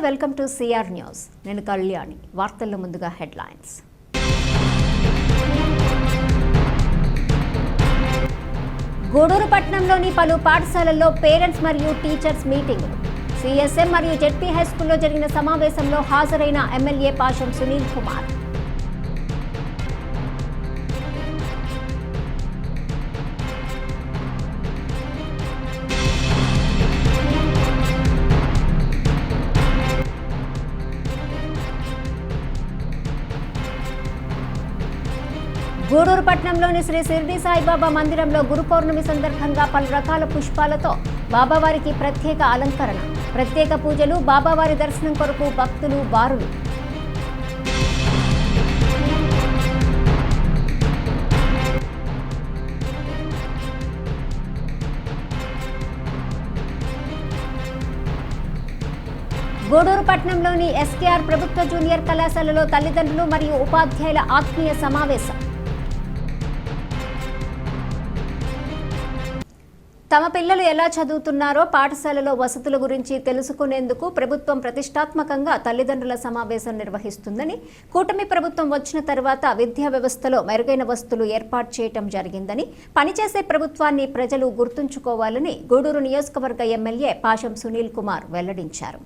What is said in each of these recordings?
Welcome to CR news. నేను కళ్యాణి. వార్తల్లో ముందుగా హెడ్లైన్స్. గూడూరు పట్టణంలోని పలు పాఠశాలల్లో పేరెంట్స్ మరియు టీచర్స్ మీటింగులు. సిఎస్ఎం మరియు జెడ్పీ హైస్కూల్లో జరిగిన సమావేశంలో హాజరైన ఎమ్మెల్యే పాషం సునీల్ కుమార్. గూడూరు పట్టణంలోని శ్రీ షిర్డీ సాయిబాబా మందిరంలో గురు పౌర్ణమి సందర్భంగా పలు రకాల పుష్పాలతో బాబావారికి ప్రత్యేక అలంకరణ, ప్రత్యేక పూజలు, బాబావారి దర్శనం కొరకు భక్తులు బారులు. గూడూరు పట్టణంలోని ఎస్కేఆర్ ప్రభుత్వ జూనియర్ కళాశాలలో తల్లిదండ్రులు మరియు ఉపాధ్యాయుల ఆత్మీయ సమావేశం. తమ పిల్లలు ఎలా చదువుతున్నారో, పాఠశాలలో వసతుల గురించి తెలుసుకునేందుకు ప్రభుత్వం ప్రతిష్టాత్మకంగా తల్లిదండ్రుల సమావేశం నిర్వహిస్తుందని, కూటమి ప్రభుత్వం వచ్చిన తర్వాత విద్యా వ్యవస్థలో మెరుగైన వసతులు ఏర్పాటు చేయడం జరిగిందని, పనిచేసే ప్రభుత్వాన్ని ప్రజలు గుర్తుంచుకోవాలని గూడూరు నియోజకవర్గ ఎమ్మెల్యే పాషం సునీల్ కుమార్ వెల్లడించారు.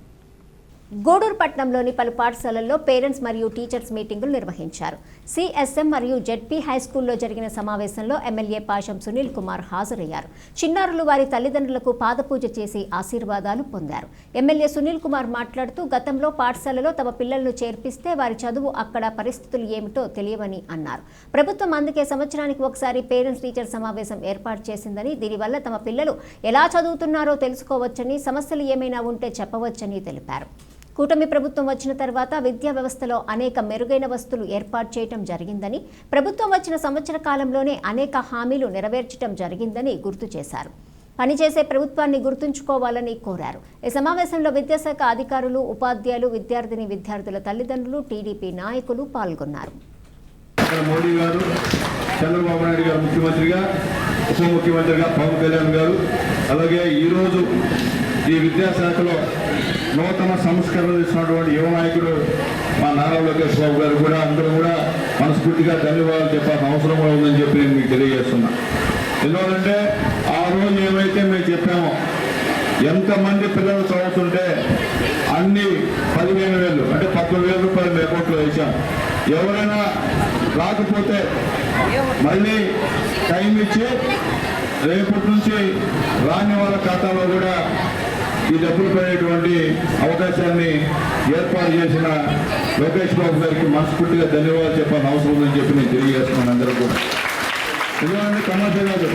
గూడూరు పట్టణంలోని పలు పాఠశాలల్లో పేరెంట్స్ మరియు టీచర్స్ మీటింగులు నిర్వహించారు. సిఎస్ఎం మరియు జెడ్పీ హైస్కూల్లో జరిగిన సమావేశంలో ఎమ్మెల్యే పాషం సునీల్ కుమార్ హాజరయ్యారు. చిన్నారులు వారి తల్లిదండ్రులకు పాదపూజ చేసి ఆశీర్వాదాలు పొందారు. ఎమ్మెల్యే సునీల్ కుమార్ మాట్లాడుతూ, గతంలో పాఠశాలలో తమ పిల్లలను చేర్పిస్తే వారి చదువు అక్కడ పరిస్థితులు ఏమిటో తెలియవని అన్నారు. ప్రభుత్వం అందుకే సంవత్సరానికి ఒకసారి పేరెంట్స్ టీచర్ సమావేశం ఏర్పాటు చేసిందని, దీనివల్ల తమ పిల్లలు ఎలా చదువుతున్నారో తెలుసుకోవచ్చని, సమస్యలు ఏమైనా ఉంటే చెప్పవచ్చని తెలిపారు. కూటమి ప్రభుత్వం వచ్చిన తర్వాత విద్యా వ్యవస్థలో అనేక మెరుగైన వసతులు ఏర్పాటు చేయడం జరిగిందని, ప్రభుత్వం వచ్చిన సంవత్సర కాలంలోనే అనేక హామీలు నెరవేర్చడం జరిగిందని గుర్తు చేశారు. పనిచేసే ప్రభుత్వాన్ని గుర్తుంచుకోవాలని కోరారు. ఈ సమావేశంలో విద్యాశాఖ అధికారులు, ఉపాధ్యాయులు, విద్యార్థుల తల్లిదండ్రులు, టీడీపీ నాయకులు పాల్గొన్నారు. మోడీ గారు, చంద్రబాబు నాయుడు గారు ముఖ్యమంత్రిగా, ఉప ముఖ్యమంత్రిగా పవన్ కళ్యాణ్ గారు, అలాగే ఈరోజు ఈ విద్యాశాఖలో నూతన సంస్కరణలు ఇచ్చినటువంటి యువ నాయకుడు మా నారా లోకేష్ బాబు గారు కూడా అందరూ కూడా మనస్ఫూర్తిగా ధన్యవాదాలు చెప్పాల్సిన అవసరం కూడా ఉందని చెప్పి నేను మీకు తెలియజేస్తున్నా. ఎందుకంటే ఆ రోజు ఏమైతే మేము చెప్పామో, ఎంతమంది పిల్లలు చదువుతుంటే అన్ని 15,000 అంటే 12,000 రూపాయలు అకౌంట్లో వేసాం. ఎవరైనా రాకపోతే మళ్ళీ టైం ఇచ్చి రేపటి నుంచి రాని వాళ్ళ ఖాతాలో కూడా ఈ డబ్బులు పడేటువంటి అవకాశాన్ని ఏర్పాటు చేసిన లోకేష్ బాబు గారికి మనస్ఫూర్తిగా ధన్యవాదాలు చెప్పాల్సిన అవసరం ఉందని చెప్పి నేను తెలియజేస్తున్నాను అందరూ కూడా. ఎందుకంటే సమస్య కాదు,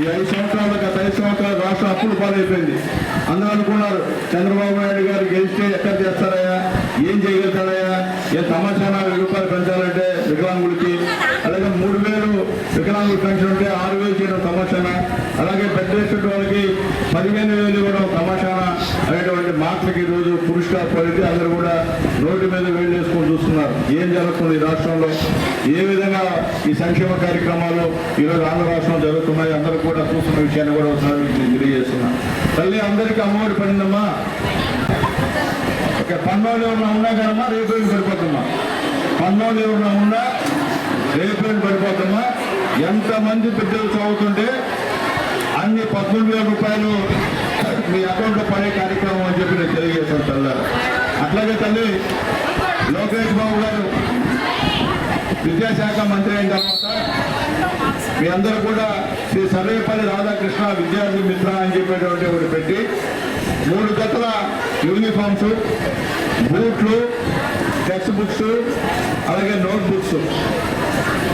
ఈ 5 సంవత్సరాలు గత 5 సంవత్సరాలు రాష్ట్రం అప్పులు పాలైపోయింది. అందరూ అనుకున్నారు చంద్రబాబు నాయుడు గారు గెలిస్తే ఎక్కడ చేస్తారయ్యా, ఏం చేయగలుగుతారయ్యా, ఏ సమాచారం 1,000 రూపాయలు పెంచాలంటే వికలాంగులకి, అలాగే 3,000 వికలాంగుల పెన్షన్ ఉంటే 6,000 చేయడం సమాచారం, అలాగే పెద్ద వాళ్ళకి 15,000 ఇవ్వడం సమాచారం అనేటువంటి మాటలకి ఈరోజు పురుషుల పరిధి అందరూ కూడా రోడ్డు మీద వేసుకొని చూస్తున్నారు. ఏం జరుగుతుంది ఈ రాష్ట్రంలో, ఏ విధంగా ఈ సంక్షేమ కార్యక్రమాలు ఈరోజు ఆంధ్ర రాష్ట్రంలో జరుగుతున్నాయి అందరూ కూడా చూస్తున్న విషయాన్ని కూడా ఒకసారి నేను తెలియజేస్తున్నాను. తల్లి అందరికీ అమ్మఒడి పడిందమ్మా. ఓకే, 12 ఎవరైనా ఉన్నా కదమ్మా రేపు పడిపోతున్నా, 12 ఎవరైనా ఉన్నా రేపు పడిపోతున్నా. ఎంతమంది బిడ్డలు చదువుతుంటే అన్ని 12,000 రూపాయలు మీ అకౌంట్లో పడే కార్యక్రమం అని చెప్పి నేను తెలియజేస్తాను తల్లి. అట్లాగే తల్లి లోకేష్ బాబు గారు విద్యాశాఖ మంత్రి అయిన తర్వాత మీ అందరూ కూడా శ్రీ సర్వేపల్లి రాధాకృష్ణ విద్యార్థి మిత్ర అని చెప్పేటువంటి ఒకటి పెట్టి 3 జతల యూనిఫామ్స్, బూట్లు, టెక్స్ట్ బుక్స్, అలాగే నోట్ బుక్స్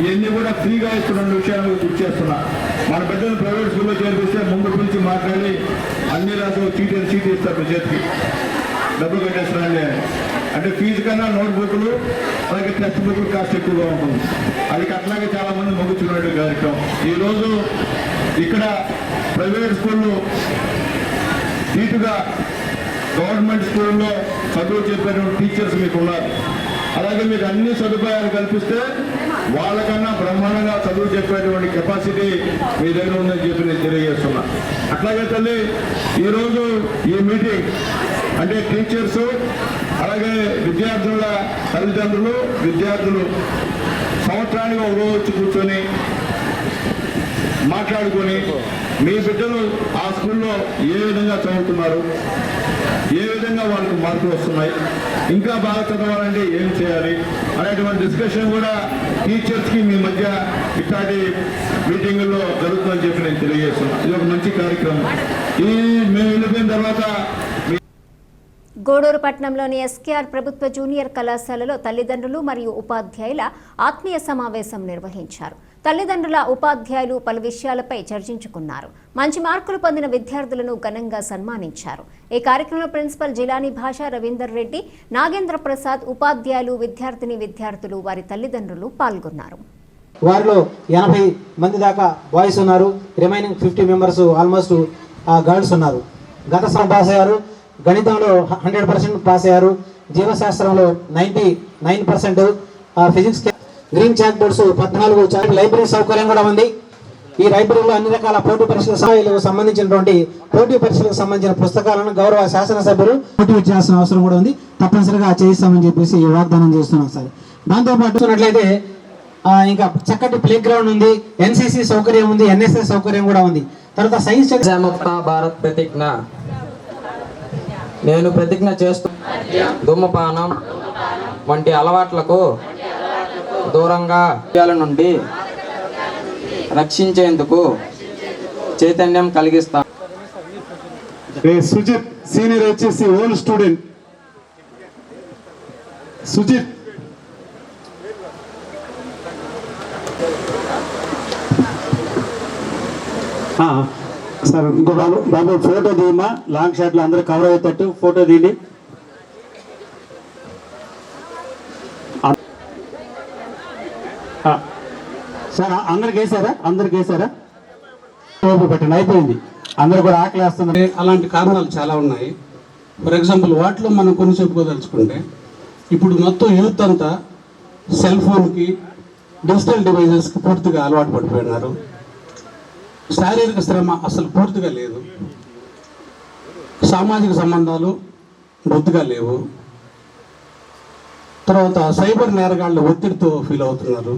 ఇవన్నీ కూడా ఫ్రీగా ఇస్తున్న విషయాన్ని గుర్తు చేస్తున్నా. మన బిడ్డలు ప్రైవేట్ స్కూల్లో చేర్పిస్తే ముందు గురించి మాట్లాడి అన్ని రాష్ట్రాలు చీటీ ఇస్తారు చేతికి, డబ్బులు కట్టేస్తున్నాండి అంటే ఫీజు కన్నా నోట్ బుక్లు అలాగే టెక్స్ట్ బుక్ కాస్ట్ ఎక్కువగా ఉంటుంది. అది అట్లాగే చాలా మంది మొగ్గుచున్నట్టు కార్యక్రమం. ఈరోజు ఇక్కడ ప్రైవేట్ స్కూళ్ళు సీటుగా గవర్నమెంట్ స్కూల్లో చదువు చెప్పేటువంటి టీచర్స్ మీకు ఉన్నారు. అలాగే మీకు అన్ని సదుపాయాలు కల్పిస్తే వాళ్ళకన్నా బ్రహ్మాండంగా చదువు చెప్పేటువంటి కెపాసిటీ మీ దగ్గర ఉందని చెప్పి నేను తెలియజేస్తున్నా. అట్లాగే తల్లి ఈరోజు ఈ మీటింగ్ అంటే టీచర్స్ అలాగే విద్యార్థుల తల్లిదండ్రులు విద్యార్థులు సంవత్సరానికి ఒక రోజు వచ్చి కూర్చొని మాట్లాడుకొని మీ బిడ్డలు ఆ స్కూల్లో ఏ విధంగా చదువుతున్నారు, ఏ విధంగా వాళ్ళకి మార్కులు వస్తున్నాయి, ఇంకా బాగా చదవాలంటే ఏం చేయాలి అనేటువంటి డిస్కషన్ కూడా టీచర్స్కి మీ మధ్య ఇట్లాంటి మీటింగుల్లో జరుగుతుందని చెప్పి నేను తెలియజేస్తున్నాను. ఇది ఒక మంచి కార్యక్రమం. మేము వెళ్ళిపోయిన తర్వాత గూడూరు పట్టణంలోని ఎస్కేఆర్ ప్రభుత్వ జూనియర్ కళాశాలలో తల్లిదండ్రులు మరియు ఉపాధ్యాయుల ఆత్మీయ సమావేశం నిర్వహించారు. తల్లిదండ్రుల ఉపాధ్యాయులు పలు విషయాలపై చర్చించుకున్నారు. మంచి మార్కులు పొందిన విద్యార్థులను ఘనంగా సన్మానించారు. ఈ కార్యక్రమంలో ప్రిన్సిపల్ జిలానీ భాష రవీందర్ రెడ్డి, నాగేంద్ర ప్రసాద్, ఉపాధ్యాయులు, విద్యార్థులు, వారి తల్లిదండ్రులు పాల్గొన్నారు. వారిలో 80 మంది దాకా బాయ్స్ ఉన్నారు. రిమైనింగ్ 50 మెంబర్స్ ఆల్మోస్ట్ గర్ల్స్ ఉన్నారు. గత సంవత్సరం పాస్ అయ్యారు. గణితంలో 100% పాస్ అయ్యారు. జీవశాస్త్రంలో 99%, physics green chalk boards 14, library సౌకర్యం కూడా ఉంది. ఈ లైబ్రరీలో అన్ని రకాల పోటీ పరీక్షలకు సంబంధించినటువంటి పోటీ పరీక్షలకు సంబంధించిన పుస్తకాలను గౌరవ శాసనసభ్యులు మోటివేట్ చేయాల్సిన అవసరం కూడా ఉంది. తప్పనిసరిగా చేయిస్తామని చెప్పేసి వాగ్దానం చేస్తున్నాం సార్. దాంతోపాటు చూసినట్లయితే ఇంకా చక్కటి ప్లే గ్రౌండ్ ఉంది, ఎన్సీసీ సౌకర్యం ఉంది, ఎన్ఎస్ఎస్ సౌకర్యం కూడా ఉంది. తర్వాత సైన్స్ భారత్ ప్రతిజ్ఞ. నేను ప్రతిజ్ఞ చేస్తూ ధూమపానం వంటి అలవాట్లకు దూరంగా నుండి రక్షించేందుకు చైతన్యం కలిగిస్తాను. సుజిత్ సీనియర్ వచ్చేసి ఓల్డ్ స్టూడెంట్ సుజిత్. సార్ ఇంకో బాబు ఫోటో తీయమా, లాంగ్ షాట్లో అందరూ కవర్ అయ్యేటట్టు ఫోటో తీయండి. సార్ అందరికి వేసారా పెట్టండి, అయిపోయింది. అందరు కూడా ఆకలి వేస్తున్నారు. అలాంటి కారణాలు చాలా ఉన్నాయి. ఫర్ ఎగ్జాంపుల్ వాటిలో మనం కొన్ని చెప్పుకోదలుచుకుంటే ఇప్పుడు మొత్తం యూత్ అంతా సెల్ ఫోన్కి, డిజిటల్ డివైజెస్కి పూర్తిగా అలవాటు పడిపోయినారు. శారీరక శ్రమ అసలు పూర్తిగా లేదు. సామాజిక సంబంధాలు బొత్తుగా లేవు. తర్వాత సైబర్ నేరగాళ్ళ ఒత్తిడితో ఫీల్ అవుతున్నారు.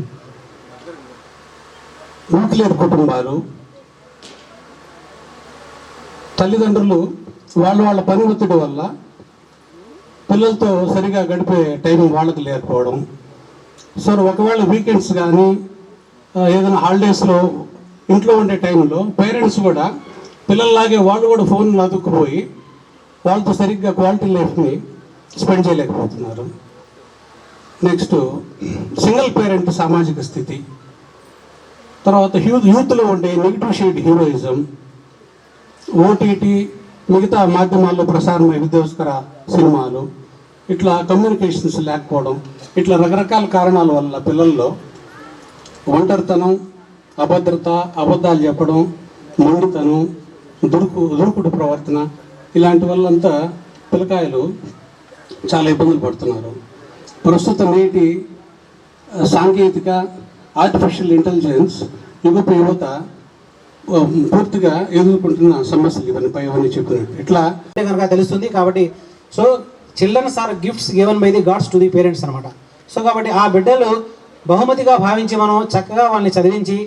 న్యూక్లియర్ కుటుంబాలు, తల్లిదండ్రులు వాళ్ళ పని ఒత్తిడి వల్ల పిల్లలతో సరిగా గడిపే టైం వాళ్ళకి లేకపోవడం. సో ఒకవేళ వీకెండ్స్ కానీ ఏదైనా హాలిడేస్లో ఇంట్లో ఉండే టైంలో పేరెంట్స్ కూడా పిల్లల్లాగే వాళ్ళు కూడా ఫోన్లు అతుక్కుపోయి వాళ్ళతో సరిగ్గా క్వాలిటీ లైఫ్ని స్పెండ్ చేయలేకపోతున్నారు. నెక్స్ట్ సింగిల్ పేరెంట్ సామాజిక స్థితి, తర్వాత యూత్లో ఉండే నెగిటివ్ షేడ్ హీరోయిజం, ఓటీటీ మిగతా మాధ్యమాల్లో ప్రసారమయ్యే విధ్వంసకర సినిమాలు, ఇట్లా కమ్యూనికేషన్స్ లేకపోవడం, ఇట్లా రకరకాల కారణాల వల్ల పిల్లల్లో ఒంటరితనం, అభద్రత, అబద్ధాలు చెప్పడం, మొండితనం, దూకుడు ప్రవర్తన, ఇలాంటి వాళ్ళంతా పిల్లకాయలు చాలా ఇబ్బందులు పడుతున్నారు. ప్రస్తుత నేటి సాంకేతిక ఆర్టిఫిషియల్ ఇంటెలిజెన్స్ యువత పూర్తిగా ఎదుర్కొంటున్న సమస్యలు ఇవన్నీ చెప్పినట్టు ఇట్లా కనుక తెలుస్తుంది. కాబట్టి so childrens are gifts given by the gods to the parents అనమాట. సో కాబట్టి ఆ బిడ్డలు బహుమతిగా భావించి మనం చక్కగా వాళ్ళని చదివించి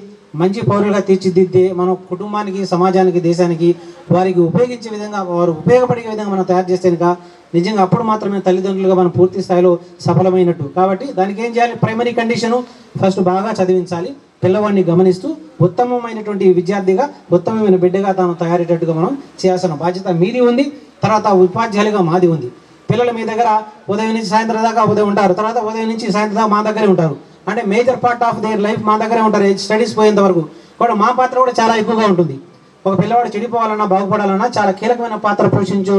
మంచి పౌరులుగా తీర్చిదిద్దే మనం కుటుంబానికి, సమాజానికి, దేశానికి వారికి ఉపయోగించే విధంగా, వారు ఉపయోగపడే విధంగా మనం తయారు చేస్తే కనుక నిజంగా అప్పుడు మాత్రమే తల్లిదండ్రులుగా మనం పూర్తి స్థాయిలో సఫలమైనట్టు. కాబట్టి దానికి ఏం చేయాలి? ప్రైమరీ కండిషను ఫస్ట్ బాగా చదివించాలి. పిల్లవాడిని గమనిస్తూ ఉత్తమమైనటువంటి విద్యార్థిగా, ఉత్తమమైన బిడ్డగా తాను తయారయ్యేటట్టుగా మనం చేయాల్సిన బాధ్యత మీది ఉంది. తర్వాత ఉపాధ్యాయులుగా మాది ఉంది. పిల్లలు మీ దగ్గర ఉదయం నుంచి సాయంత్రం దాకా ఉంటారు, తర్వాత ఉదయం నుంచి సాయంత్రం దాకా మా దగ్గరే ఉంటారు. అంటే major part of their life మా దగ్గరే ఉంటారు. స్టడీస్ పోయేంత వరకు కూడా మా పాత్ర కూడా చాలా ఎక్కువగా ఉంటుంది. ఒక పిల్లవాడు చెడిపోవాలన్నా, బాగుపడాలన్నా చాలా కీలకమైన పాత్ర పోషించే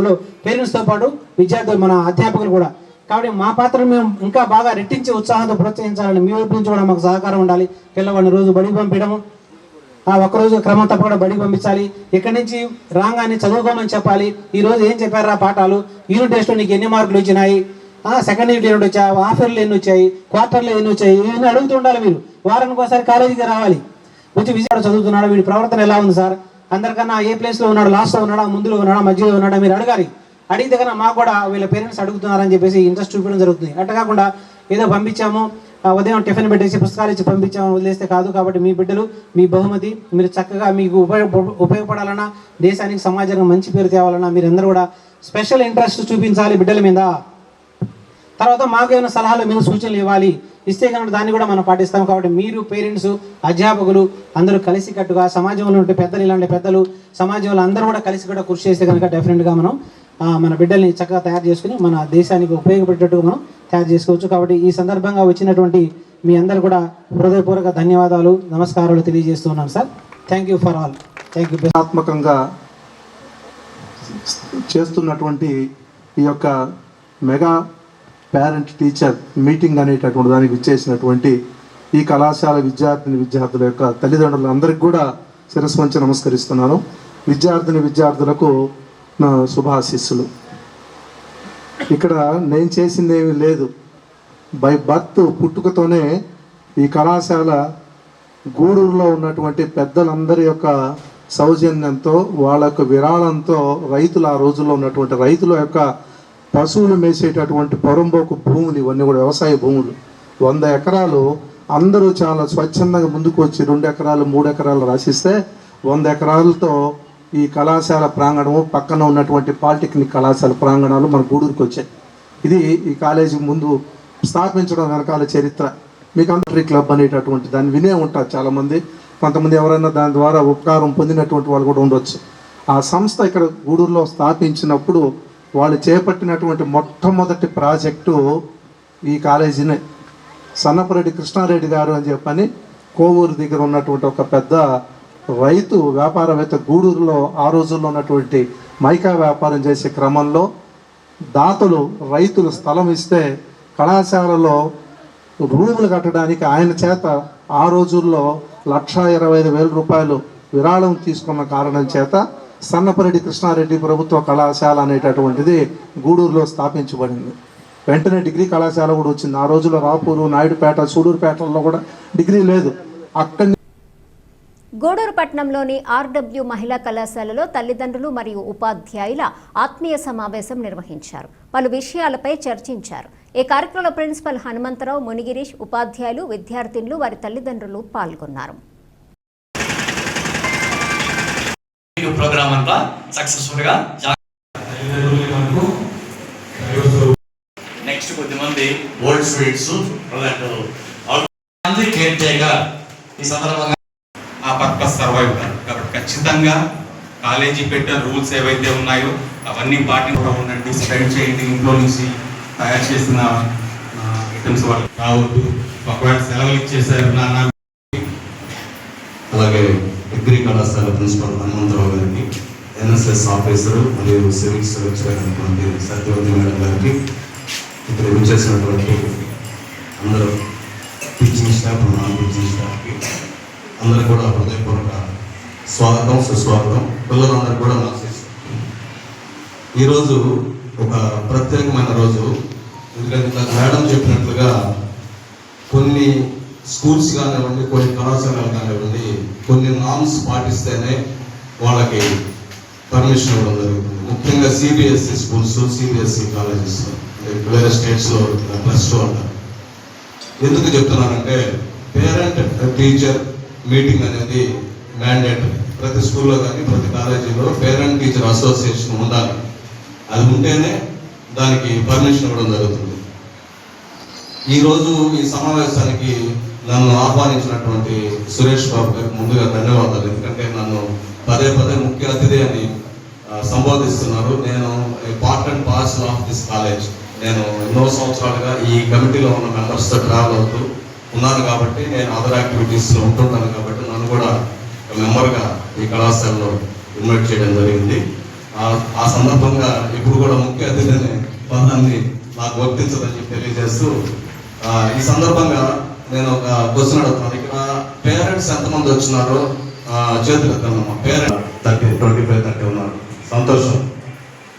పేరెంట్స్తో పాటు విద్యార్థులు, మన అధ్యాపకులు కూడా. కాబట్టి మా పాత్రను మేము ఇంకా బాగా రెట్టించి ఉత్సాహంతో ప్రోత్సహించాలని మీ వైపు నుంచి కూడా మాకు సహకారం ఉండాలి. పిల్లవాడిని రోజు బడికి పంపించడము, ఒక్కరోజు క్రమం తప్పకుండా బడికి పంపించాలి. ఇక్కడి నుంచి రాగానే చదువుకోమని చెప్పాలి. ఈరోజు ఏం చెప్పారా పాఠాలు, యూనిట్ టెస్ట్లో నీకు ఎన్ని మార్కులు వచ్చినాయి, సెకండ్ యూనిట్ ఎన్ని వచ్చాయి, హాఫ్ ఇయర్లు ఎన్ని వచ్చాయి, క్వార్టర్లు ఎన్ని వచ్చాయి, ఇవన్నీ అడుగుతూ ఉండాలి మీరు. వారానికి ఒకసారి కాలేజీకి రావాలి, వచ్చి విజయవాడ చదువుతున్నాడు, వీడి ప్రవర్తన ఎలా ఉంది సార్, అందరికన్నా ఏ ప్లేస్లో ఉన్నాడు, లాస్ట్లో ఉన్నాడా, ముందులో ఉన్నాడా, మధ్యలో ఉన్నాడా మీరు అడగాలి. అడిగితే కన్నా మాకు కూడా వీళ్ళ పేరెంట్స్ అడుగుతున్నారని చెప్పేసి ఇంట్రెస్ట్ చూపించడం జరుగుతుంది. అట్లా కాకుండా ఏదో పంపించాము, ఉదయం టిఫిన్ పెట్టేసి పుస్తకాలు ఇచ్చి పంపించాము వదిలేస్తే కాదు. కాబట్టి మీ బిడ్డలు మీ బహుమతి, మీరు చక్కగా మీకు ఉపయోగపడాలన్నా, దేశానికి సమాజానికి మంచి పేరు తేవాలన్నా మీరందరూ కూడా స్పెషల్ ఇంట్రెస్ట్ చూపించాలి బిడ్డల మీద. తర్వాత మాకు ఏమైనా సలహాలు మేము సూచనలు ఇవ్వాలి, ఇస్తే కనుక దాన్ని కూడా మనం పాటిస్తాం. కాబట్టి మీరు పేరెంట్స్, అధ్యాపకులు అందరూ కలిసికట్టుగా, సమాజంలో ఉంటే పెద్దలు, ఇలాంటి పెద్దలు సమాజంలో అందరూ కూడా కలిసి కూడా కృషి చేస్తే కనుక డెఫినెట్గా మనం మన బిడ్డల్ని చక్కగా తయారు చేసుకుని మన దేశానికి ఉపయోగపడేటట్టుగా మనం తయారు చేసుకోవచ్చు. కాబట్టి ఈ సందర్భంగా వచ్చినటువంటి మీ అందరు కూడా హృదయపూర్వక ధన్యవాదాలు, నమస్కారాలు తెలియజేస్తున్నాను sir. Thank you for all. Thank you. ఆత్మకంగా చేస్తున్నటువంటి ఈ యొక్క మెగా పేరెంట్ టీచర్ మీటింగ్ అనేటటువంటి దానికి విచ్చేసినటువంటి ఈ కళాశాల విద్యార్థుల యొక్క తల్లిదండ్రులందరికీ కూడా శిరస్సు వంచి నమస్కరిస్తున్నాను. విద్యార్థులకు నా శుభాశీస్సులు. ఇక్కడ నేను చేసింది ఏమీ లేదు, బై బర్త్ పుట్టుకతోనే ఈ కళాశాల గూడూరులో ఉన్నటువంటి పెద్దలందరి యొక్క సౌజన్యంతో, వాళ్ళ యొక్క విరాళంతో రైతులు, ఆ రోజుల్లో ఉన్నటువంటి రైతుల యొక్క పశువులు మేసేటటువంటి పొరంబోకు భూములు, ఇవన్నీ కూడా వ్యవసాయ భూములు 100 ఎకరాలు అందరూ చాలా స్వచ్ఛందంగా ముందుకు వచ్చి 2 ఎకరాలు 3 ఎకరాలు రాసిస్తే 100 ఎకరాలతో ఈ కళాశాల ప్రాంగణము, పక్కన ఉన్నటువంటి పాలిటెక్నిక్ కళాశాల ప్రాంగణాలు మన గూడూరుకి వచ్చాయి. ఇది ఈ కాలేజీ ముందు స్థాపించడం వెనకాల చరిత్ర. మీకు అందరి క్లబ్ అనేటటువంటి దాన్ని వినే ఉంటారు చాలామంది, కొంతమంది ఎవరైనా దాని ద్వారా ఉపకారం పొందినటువంటి వాళ్ళు కూడా ఉండొచ్చు. ఆ సంస్థ ఇక్కడ గూడూరులో స్థాపించినప్పుడు వాళ్ళు చేపట్టినటువంటి మొట్టమొదటి ప్రాజెక్టు ఈ కాలేజీనే. సన్నపరెడ్డి కృష్ణారెడ్డి గారు అని చెప్పని కోవూరు దగ్గర ఉన్నటువంటి ఒక పెద్ద రైతు వ్యాపారవేత్త, గూడూరులో ఆ రోజుల్లో ఉన్నటువంటి మైకా వ్యాపారం చేసే క్రమంలో దాతలు, రైతులు స్థలం ఇస్తే కళాశాలలో రూములు కట్టడానికి ఆయన చేత ఆ రోజుల్లో 1,25,000 రూపాయలు విరాళం తీసుకున్న కారణం చేత సన్నపరెడ్డి కృష్ణారెడ్డి ప్రభుత్వ కళాశాల అనేటటువంటిది గూడూరులో స్థాపించబడింది. వెంటనే డిగ్రీ కళాశాల కూడా వచ్చింది. ఆ రోజుల్లో రాపూరు, నాయుడుపేట, సూడూరుపేటల్లో కూడా డిగ్రీ లేదు. అక్కడి గూడూరు పట్టణంలోని ఆర్డబ్ల్యూ మహిళా కళాశాలలో తల్లిదండ్రులు మరియు ఉపాధ్యాయుల ఆత్మీయ సమావేశం నిర్వహించారు. పలు విషయాలపై చర్చించారు. ఈ కార్యక్రమంలో ప్రిన్సిపల్ హనుమంతరావు, మునిగిరీష్, ఉపాధ్యాయులు, విద్యార్థినులు, వారి తల్లిదండ్రులు పాల్గొన్నారు. నెక్స్ట్ కొద్దిమంది ఓల్డ్ స్వీట్స్ కేర్ చేయగా ఈ సందర్భంగా ఆ పర్పస్ సర్వైవ్ కాదు. కాబట్టి ఖచ్చితంగా కాలేజీ పెట్టిన రూల్స్ ఏవైతే ఉన్నాయో అవన్నీ పాటించకుండా ఉండండి. స్పెండ్ చేయండి. ఇంట్లో నుంచి తయారు చేసిన ఐటమ్స్ వాళ్ళు రావద్దు. ఒకవేళ సెలవులు ఇచ్చేసారు నాన్న. అలాగే డిగ్రీ కళాశాల ప్రిన్సిపల్ హనుమంతరావు గారికి, ఎన్ఎస్ఎస్ ఆఫీసరు మరియు సివిల్స్ లెక్చరర్ అయినటువంటి సత్యవతి మేడం గారికి, ఇక్కడ విచ్చేసినటువంటి అందరూ టీచింగ్ స్టాఫ్, నాన్ టీచింగ్ స్టాఫ్కి అందరూ కూడా హృదయపూర్వక స్వాగతం, సుస్వాగతం. పిల్లలందరూ కూడా ఈరోజు ఒక ప్రత్యేకమైన రోజు. ఎందుకంటే మేడం చెప్పినట్లుగా కొన్ని స్కూల్స్ కానివ్వండి, కొన్ని కళాశాలలు కానివ్వండి, కొన్ని నామ్స్ పాటిస్తేనే వాళ్ళకి పర్మిషన్ ఇవ్వడం జరుగుతుంది. ముఖ్యంగా సిబిఎస్ఈ స్కూల్స్, సిబిఎస్ఈ కాలేజెస్, వేరే స్టేట్స్లో +2 అంటారు. ఎందుకు చెప్తున్నానంటే పేరెంట్ టీచర్ మీటింగ్ అనేది మ్యాండేటరీ. ప్రతి స్కూల్లో కానీ ప్రతి కాలేజీలో పేరెంట్ టీచర్ అసోసియేషన్ ఉండాలి. అది ఉంటేనే దానికి పర్మిషన్ ఇవ్వడం జరుగుతుంది. ఈరోజు ఈ సమావేశానికి నన్ను ఆహ్వానించినటువంటి సురేష్ బాబు గారికి ముందుగా ధన్యవాదాలు. ఎందుకంటే నన్ను పదే ముఖ్య అతిథి అని సంబోధిస్తున్నారు. నేను part and parcel of this college. నేను ఎన్నో సంవత్సరాలుగా ఈ కమిటీలో ఉన్న మెంబర్స్తో ట్రావెల్ అవుతూ ఉన్నాను కాబట్టి, నేను అదర్ యాక్టివిటీస్లో ఉంటుంటాను కాబట్టి నన్ను కూడా మెంబర్గా ఈ కళాశాలలో ఇన్వైట్ చేయడం జరిగింది. ఆ సందర్భంగా ఇప్పుడు కూడా ముఖ్య అతిథి అనే పదాన్ని నాకు వర్తించదని చెప్పి తెలియజేస్తూ, ఈ సందర్భంగా నేను ఒక క్వశ్చన్ అడుగుతున్నాను. ఇక్కడ పేరెంట్స్ ఎంతమంది వచ్చినారో చేతులు ఎత్తానమ్మా. పేరెంట్ 25-30 ఉన్నారు. సంతోషం.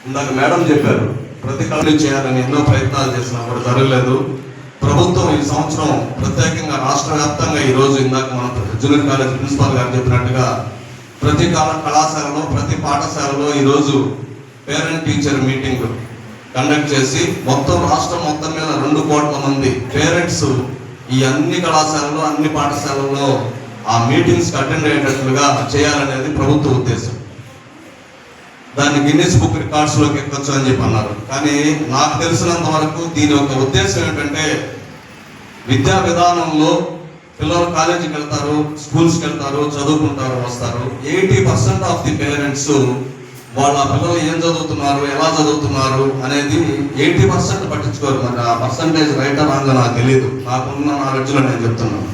ఇందాక మేడం చెప్పారు ప్రతి కాలేజీ చేయాలని ఎన్నో ప్రయత్నాలు చేసినా కూడా జరగలేదు. ప్రభుత్వం ఈ సంవత్సరం ప్రత్యేకంగా రాష్ట్ర వ్యాప్తంగా ఈరోజు ఇందాక మన జూనియర్ కాలేజ్ ప్రిన్సిపాల్ గారు చెప్పినట్టుగా ప్రతి కళాశాలలో ప్రతి పాఠశాలలో ఈరోజు పేరెంట్ టీచర్ మీటింగ్ కండక్ట్ చేసి మొత్తం రాష్ట్రం మొత్తం మీద 2 కోట్ల మంది పేరెంట్స్ ఈ అన్ని కళాశాలలో అన్ని పాఠశాలల్లో ఆ మీటింగ్స్ అటెండ్ అయ్యేటట్లుగా చేయాలనేది ప్రభుత్వ ఉద్దేశం. దాన్ని గిన్నెస్ బుక్ రికార్డ్స్లోకి ఎక్కొచ్చు అని చెప్పి అన్నారు. కానీ నాకు తెలిసినంత వరకు దీని యొక్క ఉద్దేశం ఏంటంటే విద్యా విధానంలో పిల్లలు కాలేజీకి వెళ్తారు, స్కూల్స్కి వెళ్తారు, చదువుకుంటారు, వస్తారు. 80% ఆఫ్ ది పేరెంట్స్ వాళ్ళ పిల్లలు ఏం చదువుతున్నారు, ఎలా చదువుతున్నారు అనేది 80% పట్టించుకోరు. మరి ఆ పర్సంటేజ్ రైట్ రాంగ్ నాకు తెలియదు, నాకున్న నాలెడ్జ్లో నేను చెప్తున్నాను.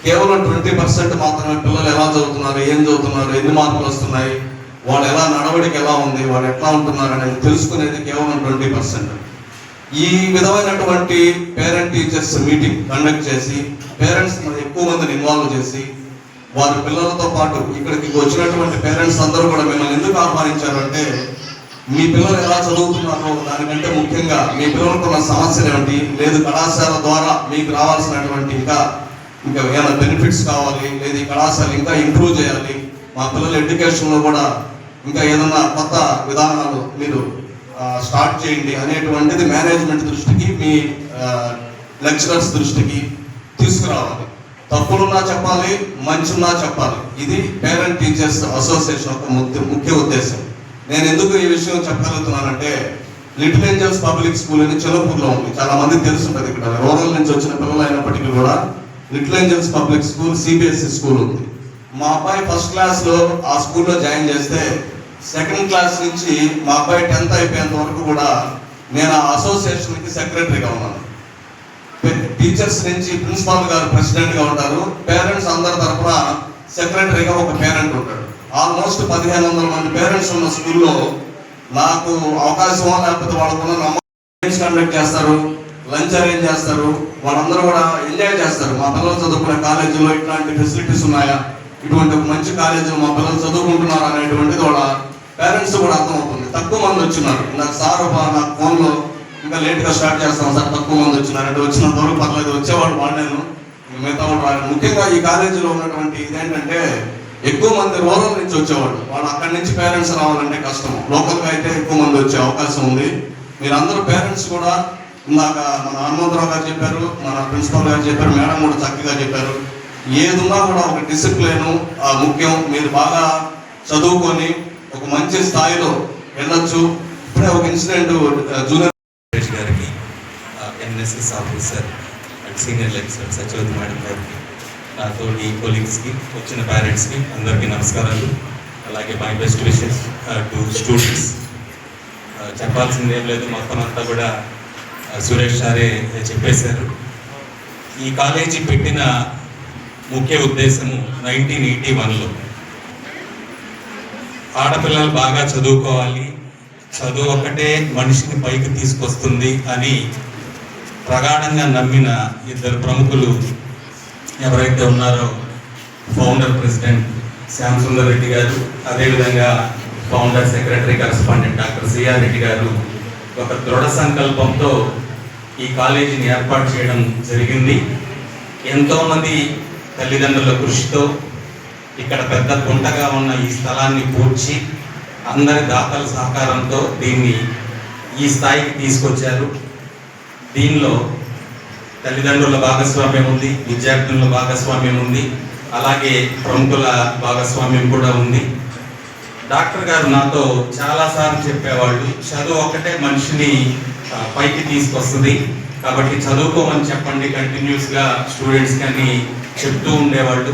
కేవలం 20% మాత్రమే పిల్లలు ఎలా చదువుతున్నారు, ఏం చదువుతున్నారు, ఎన్ని మార్కులు వస్తున్నాయి, వాళ్ళు ఎలా నడవడికి ఎలా ఉంది, వాళ్ళు ఎట్లా ఉంటున్నారు అనేది తెలుసుకునేది కేవలం 20%. ఈ విధమైనటువంటి పేరెంట్ టీచర్స్ మీటింగ్ కండక్ట్ చేసి పేరెంట్స్ ఎక్కువ మందిని ఇన్వాల్వ్ చేసి వారి పిల్లలతో పాటు ఇక్కడికి వచ్చినటువంటి పేరెంట్స్ అందరూ కూడా మిమ్మల్ని ఎందుకు ఆహ్వానించారంటే మీ పిల్లలు ఎలా చదువుతున్నారో దానికంటే ముఖ్యంగా మీ పిల్లలకు ఉన్న సమస్యలు ఏమిటి, లేదు కళాశాల ద్వారా మీకు రావాల్సినటువంటి ఇంకా ఏమైనా బెనిఫిట్స్ కావాలి, లేదు ఈ కళాశాల ఇంకా ఇంప్రూవ్ చేయాలి, మా పిల్లల ఎడ్యుకేషన్లో కూడా ఇంకా ఏదైనా కొత్త విధానాలు మీరు స్టార్ట్ చేయండి అనేటువంటిది మేనేజ్మెంట్ దృష్టికి, మీ లెక్చరర్స్ దృష్టికి తీసుకురావాలి. తప్పులున్నా చెప్పాలి, మంచున్నా చెప్పాలి. ఇది పేరెంట్ టీచర్స్ అసోసియేషన్ యొక్క ముఖ్య ఉద్దేశం. నేను ఎందుకు ఈ విషయం చెప్పగలుగుతున్నానంటే లిటిల్ ఏంజల్స్ పబ్లిక్ స్కూల్ అని చిన్నపూర్లో ఉంది, చాలా మందికి తెలుసుంటుంది. ఇక్కడ రూరల్ నుంచి వచ్చిన పిల్లలు అయినప్పటికీ కూడా little angels public school CBSE school ఉంది. మా అబ్బాయి ఫస్ట్ క్లాస్లో ఆ స్కూల్లో జాయిన్ చేస్తే సెకండ్ క్లాస్ నుంచి మా అబ్బాయి 10th అయిపోయేంత వరకు కూడా నేను ఆ అసోసియేషన్కి సెక్రటరీగా ఉన్నాను. టీచర్స్ నుంచి ప్రిన్సిపాల్ గారు ప్రెసిడెంట్గా ఉంటారు, పేరెంట్స్ అందరి తరఫున సెక్రటరీగా ఒక పేరెంట్ ఉంటాడు. ఆల్మోస్ట్ 1500 మంది పేరెంట్స్ ఉన్న స్కూల్లో నాకు అవకాశమో లేకపోతే వాళ్ళకున్న కండక్ట్ చేస్తారు, లంచ్ అరేంజ్ చేస్తారు, వాళ్ళందరూ కూడా ఎంజాయ్ చేస్తారు. మా పిల్లలు చదువుకునే కాలేజీలో ఇట్లాంటి ఫెసిలిటీస్ ఉన్నాయా, ఇటువంటి ఒక మంచి కాలేజీలో మా పిల్లలు చదువుకుంటున్నారు అనేటువంటిది వాళ్ళ పేరెంట్స్ కూడా అర్థమవుతుంది. తక్కువ మంది వచ్చినారు, నాకు సార్ నాకు ఫోన్లో ఇంకా లేట్గా స్టార్ట్ చేస్తాం సార్, తక్కువ మంది వచ్చినారు అంటే వచ్చినంత వరకు పర్లేదు, వచ్చేవాడు వాడినాను, మిగతా వాడు రాలేదు. ముఖ్యంగా ఈ కాలేజీలో ఉన్నటువంటి ఇదేంటంటే ఎక్కువ మంది రూరల్ నుంచి వచ్చేవాడు, వాళ్ళు అక్కడి నుంచి పేరెంట్స్ రావాలంటే కష్టం. లోకల్గా అయితే ఎక్కువ మంది వచ్చే అవకాశం ఉంది. మీరందరూ పేరెంట్స్ కూడా ఇందాక మన హనుమంతరావు గారు చెప్పారు, మన ప్రిన్సిపాల్ గారు చెప్పారు, మేడం కూడా చక్కగా చెప్పారు. ఏదున్నా కూడా ఒక డిసిప్లిన్ ముఖ్యం. మీరు బాగా చదువుకొని ఒక మంచి స్థాయిలో వెళ్ళొచ్చు. ఇప్పుడే ఒక ఇన్సిడెంట్ జూనియర్ గారికి, NSS officer and senior lecturer Satyavathi madam గారికి, నాతో ఈ కొలీగ్స్కి, వచ్చిన పేరెంట్స్కి అందరికీ నమస్కారాలు. అలాగే my best wishes to students. చెప్పాల్సింది ఏం లేదు, మొత్తం అంతా కూడా సురేష్ సారే చెప్పేశారు. ఈ కాలేజీ పెట్టిన ముఖ్య ఉద్దేశము 1981లో ఆడపిల్లలు బాగా చదువుకోవాలి, చదువు ఒక్కటే మనిషిని పైకి తీసుకొస్తుంది అని ప్రగాఢంగా నమ్మిన 2 ప్రముఖులు ఎవరైతే ఉన్నారో, ఫౌండర్ ప్రెసిడెంట్ శ్యామ్ సుందర్ రెడ్డి గారు, అదేవిధంగా founder secretary correspondent doctor CR Reddy గారు ఒక దృఢ సంకల్పంతో ఈ కాలేజీని ఏర్పాటు చేయడం జరిగింది. ఎంతోమంది తల్లిదండ్రుల కృషితో ఇక్కడ పెద్ద గుంటగా ఉన్న ఈ స్థలాన్ని పూడ్చి అందరి దాతల సహకారంతో దీన్ని ఈ స్థాయికి తీసుకొచ్చారు. దీనిలో తల్లిదండ్రుల భాగస్వామ్యం ఉంది, విద్యార్థుల భాగస్వామ్యం ఉంది, అలాగే ప్రముఖుల భాగస్వామ్యం కూడా ఉంది. డాక్టర్ గారు నాతో చాలాసార్లు చెప్పేవాళ్ళు, చదువు ఒక్కటే మనిషిని పైకి తీసుకొస్తుంది, కాబట్టి చదువుకోమని చెప్పండి కంటిన్యూస్గా స్టూడెంట్స్ కానీ చెప్తూ ఉండేవాళ్ళు.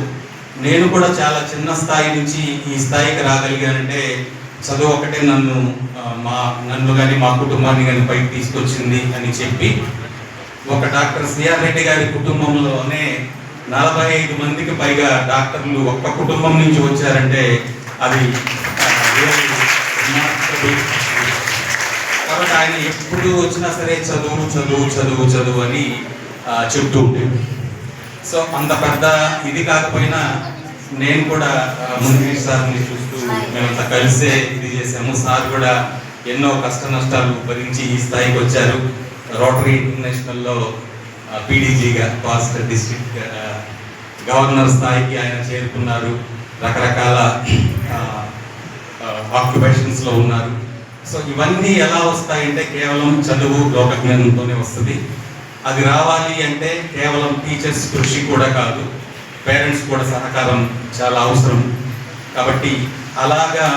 నేను కూడా చాలా చిన్న స్థాయి నుంచి ఈ స్థాయికి రాగలిగానంటే చదువు ఒకటే నన్ను కానీ మా కుటుంబాన్ని కానీ పైకి తీసుకొచ్చింది అని చెప్పి, ఒక డాక్టర్ సిఆర్ రెడ్డి గారి కుటుంబంలోనే 45 మందికి పైగా డాక్టర్లు ఒక్క కుటుంబం నుంచి వచ్చారంటే అది కాబట్టి ఆయన ఎప్పుడు వచ్చినా సరే చదువు చదువు చదువు చదువు అని చెప్తూ ఉండేది. సో అంత పెద్ద ఇది కాకపోయినా నేను కూడా ముందు సార్ని చూస్తూ మేమంతా కలిసే ఇది చేసాము. సార్ కూడా ఎన్నో కష్ట నష్టాలు భరించి ఈ స్థాయికి వచ్చారు. రోటరీ ఇంటర్నేషనల్లో పీడీజీగా కోస్టల్ డిస్ట్రిక్ట్ గవర్నర్ స్థాయికి ఆయన చేరుకున్నారు. రకరకాల ఆక్యుపేషన్స్లో ఉన్నారు. సో ఇవన్నీ ఎలా వస్తాయంటే కేవలం చదువు లోకజ్ఞానంతోనే వస్తుంది. అది రావాలి అంటే కేవలం టీచర్స్ కృషి కూడా కాదు, పేరెంట్స్ కూడా సహకారం చాలా అవసరం. కాబట్టి అలాగా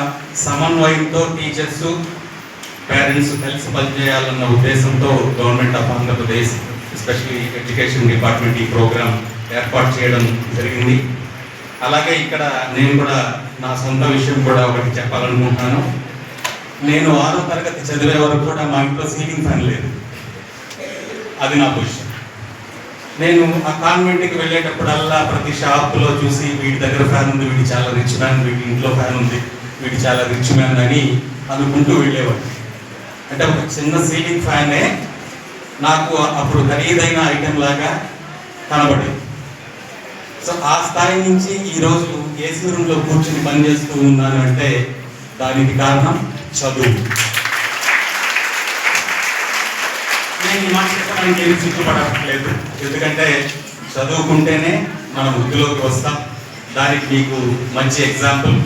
సమన్వయంతో టీచర్స్ పేరెంట్స్ కలిసి పనిచేయాలన్న ఉద్దేశంతో government of Andhra Pradesh especially education department ఈ ప్రోగ్రాం ఏర్పాటు చేయడం జరిగింది. అలాగే ఇక్కడ నేను కూడా నా సొంత విషయం కూడా ఒకటి చెప్పాలనుకుంటున్నాను. నేను 6వ తరగతి చదివే వరకు కూడా మా ఇంట్లో సీలింగ్ ఫ్యాన్ లేదు. అది నా పొజిషన్. నేను ఆ కాన్వెంట్కి వెళ్ళేటప్పుడల్లా ప్రతి షాప్లో చూసి వీడి దగ్గర ఫ్యాన్ ఉంది, వీడి చాలా రిచ్ మ్యాన్, వీడి ఇంట్లో ఫ్యాన్ ఉంది, వీడి చాలా రిచ్ మ్యాన్ అని అనుకుంటూ వెళ్ళేవాడు. అంటే ఒక చిన్న సీలింగ్ ఫ్యానే నాకు అప్పుడు ఖరీదైన ఐటెం లాగా కనబడేది. సో ఆ స్థాయి నుంచి ఈరోజు ఏసీ రూమ్లో కూర్చుని పనిచేస్తూ ఉన్నాను అంటే దానికి కారణం చదువు. నేను ఈ మాట చెప్పడానికి ఏమి సిగ్గుపడట్లేదు, ఎందుకంటే చదువుకుంటేనే మనం వృద్ధిలోకి వస్తాం. దానికి మీకు మంచి ఎగ్జాంపుల్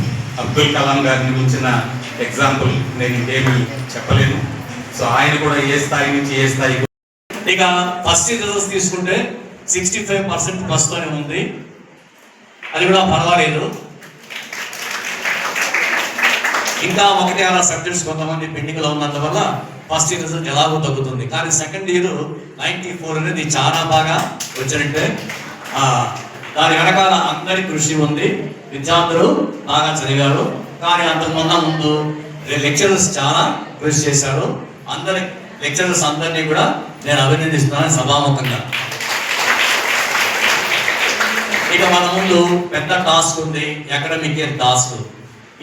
అబ్దుల్ కలాం గారిని గురించిన ఎగ్జాంపుల్ నేను ఇంకేమీ చెప్పలేను. సో ఆయన కూడా ఏ స్థాయి నుంచి ఏ స్థాయి. ఇక ఫస్ట్ ఇయర్ రిజల్ట్స్ తీసుకుంటే 65% ప్రస్తుతమే ఉంది, అది కూడా పర్వాలేదు. ఇంకా 1-6 సబ్జెక్ట్స్ కొంతమంది పెండింగ్లో ఉన్నందువల్ల ఫస్ట్ ఇయర్ రిజల్ట్ ఎలాగో తగ్గుతుంది. కానీ సెకండ్ ఇయర్ 94 అనేది చాలా బాగా వచ్చినట్టే. దాని వెనకాల అందరి కృషి ఉంది, విద్యార్థులు బాగా చదివారు. కానీ ముందు లెక్చరర్స్ చాలా కృషి చేశారు. అందరి లెక్చరర్స్ అందరినీ కూడా నేను అభినందిస్తున్నాను సభాముఖంగా. ఇక మన ముందు పెద్ద టాస్క్ ఉంది, అకాడమిక్ ఇయర్ టాస్క్.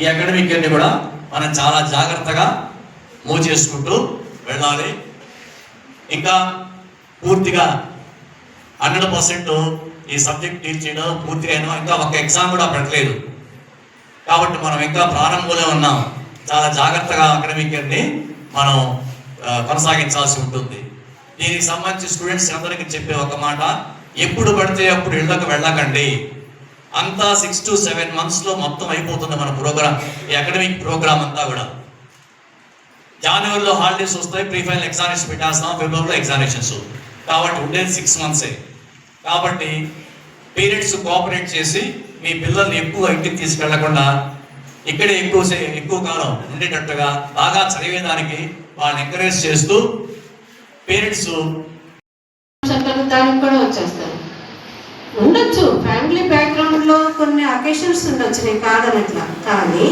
ఈ అకాడమిక్ ఇయర్ని కూడా మనం చాలా జాగ్రత్తగా మూవ్ చేసుకుంటూ వెళ్ళాలి. ఇంకా పూర్తిగా 100% ఈ సబ్జెక్ట్ టీచ్ చేయడం పూర్తిగా ఇంకా ఒక ఎగ్జామ్ కూడా పెట్టలేదు. కాబట్టి మనం ఇంకా ప్రారంభంలో ఉన్నాం. చాలా జాగ్రత్తగా అకాడమిక్ ఇయర్ని మనం కొనసాగించాల్సి ఉంటుంది. దీనికి సంబంధించి స్టూడెంట్స్ అందరికీ చెప్పే ఒక మాట, ఎప్పుడు పడితే అప్పుడు ఇళ్లకు వెళ్ళకండి. అంతా 6 to 7 monthsలో మొత్తం అయిపోతుంది మన ప్రోగ్రామ్, ఈ అకాడమిక్ ప్రోగ్రామ్ అంతా కూడా. జనవరిలో హాలిడేస్ వస్తాయి, ప్రీ ఫైనల్ ఎగ్జామినేషన్ పెట్టాల్సిన, ఫిబ్రవరిలో ఎగ్జామినేషన్స్. కాబట్టి ఉండేది 6 months. కాబట్టి పేరెంట్స్ కోఆపరేట్ చేసి మీ పిల్లల్ని ఎక్కువ ఇంటికి తీసుకెళ్లకుండా ఇక్కడే ఎక్కువ కాలం ఉండేటట్టుగా బాగా చదివేదానికి వాళ్ళని ఎంకరేజ్ చేస్తూ పేరెంట్స్ దానికి కూడా వచ్చేస్తారు. ఉండొచ్చు ఫ్యామిలీ బ్యాక్గ్రౌండ్లో కొన్ని అకేషన్స్ ఉండొచ్చు, నేను కాదనట్లా. కానీ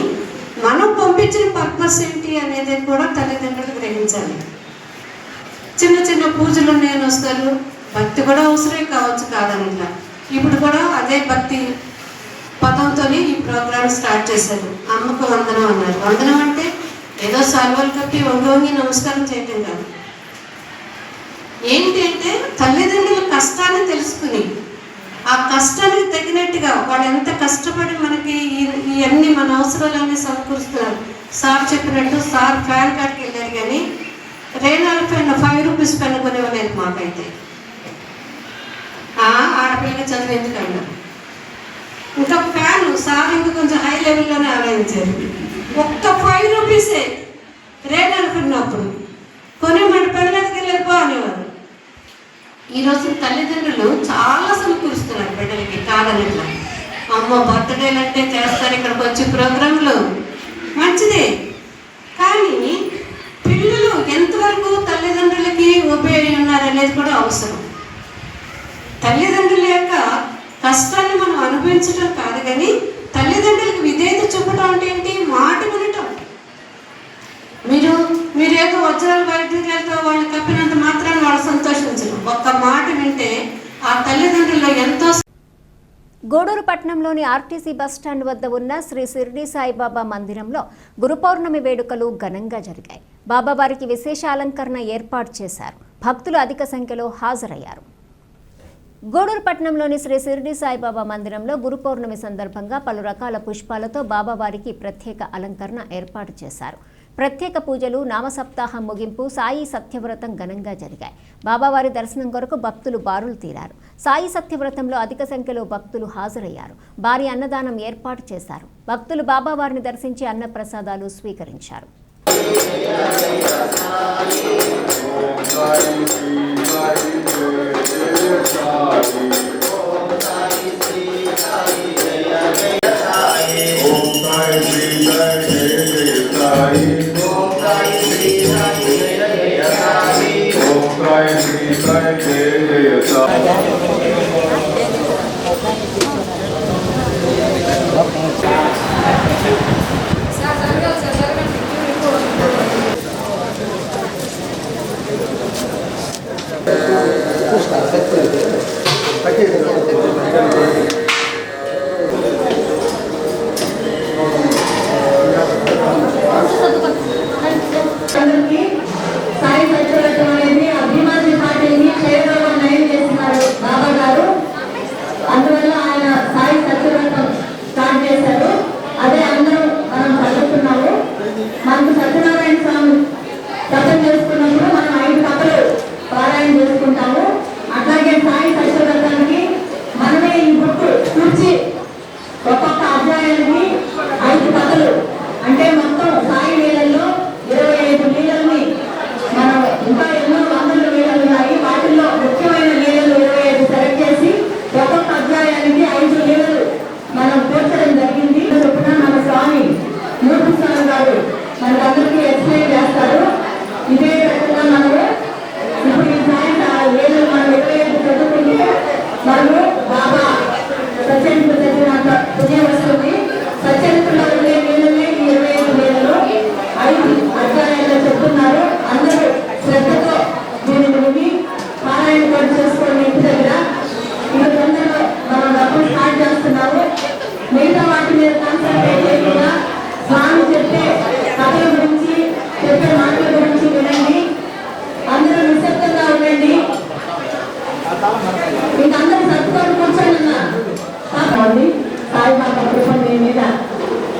మనం పంపించిన పర్పస్ ఏంటి అనేది కూడా తల్లిదండ్రులు గ్రహించాలి. చిన్న చిన్న పూజలు నేను వస్తారు, భక్తి కూడా అవసరమే కావచ్చు, కాదనట్లా. ఇప్పుడు కూడా అదే భక్తి పదంతో ఈ ప్రోగ్రామ్ స్టార్ట్ చేశారు. అమ్మకు వందనం అన్నారు. వందనం అంటే ఏదో సర్వలు కప్పి వంగి నమస్కారం చేయటం కాదు. ఏంటి అంటే తల్లిదండ్రుల కష్టాన్ని తెలుసుకుని ఆ కష్టానికి తగినట్టుగా వాళ్ళు ఎంత కష్టపడి మనకి ఇవన్నీ మన అవసరాలన్నీ సమకూరుస్తున్నారు. సార్ చెప్పినట్టు సార్ ఫ్యాన్ కార్డ్కి వెళ్ళారు, కానీ రేనాల పెన్ 5 రూపీస్ పెన్ కొనివ్వలేదు మాకైతే. ఆడపిల్లకి చదువు ఎందుకన్నా ఇంకా ఫ్యాన్ సార్ ఇంకా కొంచెం హై లెవెల్లోనే ఆలోచించారు. ఒక్క 5 రూపీసే రేనాల పెన్నప్పుడు కొని మన పిల్లలకి వెళ్ళిపో అనేవారు. ఈరోజు తల్లిదండ్రులు చాలా సమకూరుస్తున్నారు బిడ్డలకి, కాదనట్లా. అమ్మ బర్త్డేలు అంటే చేస్తారు ఇక్కడికి వచ్చి ప్రోగ్రాంలు, మంచిదే. కానీ పిల్లలు ఎంతవరకు తల్లిదండ్రులకి ఉపయోగం ఉన్నారనేది కూడా అవసరం. తల్లిదండ్రుల యొక్క కష్టాన్ని మనం అనుభవించడం కాదు, కానీ తల్లిదండ్రులకు విధేయత చూపడం అంటే ఏంటి, మాట వినటం. మీరేదో వజ్రాలు బయటకు వెళ్తే వాళ్ళు కప్పినంత మాత్రాన్ని వాళ్ళు సంతోషించరు. ఒక్క మాట వింటే ఆ తల్లిదండ్రుల్లో ఎంతో. గూడూరు పట్టణంలోని ఆర్టీసీ బస్టాండ్ వద్ద ఉన్న శ్రీ షిర్డీ సాయిబాబా మందిరంలో గురు పౌర్ణమి వేడుకలు ఘనంగా జరిగాయి. బాబావారికి విశేష అలంకరణ ఏర్పాటు చేశారు. భక్తులు అధిక సంఖ్యలో హాజరయ్యారు. గూడూరు పట్టణంలోని శ్రీ షిరిడి సాయిబాబా మందిరంలో గురు పౌర్ణమి సందర్భంగా పలు రకాల పుష్పాలతో బాబావారికి ప్రత్యేక అలంకరణ ఏర్పాటు చేశారు. ప్రత్యేక పూజలు, నామసప్తాహం ముగింపు, సాయి సత్యవ్రతం ఘనంగా జరిగాయి. బాబావారి దర్శనం కొరకు భక్తులు బారులు తీరారు. సాయి సత్యవ్రతంలో అధిక సంఖ్యలో భక్తులు హాజరయ్యారు. భారీ అన్నదానం ఏర్పాటు చేశారు. భక్తులు బాబావారిని దర్శించి అన్నప్రసాదాలు స్వీకరించారు.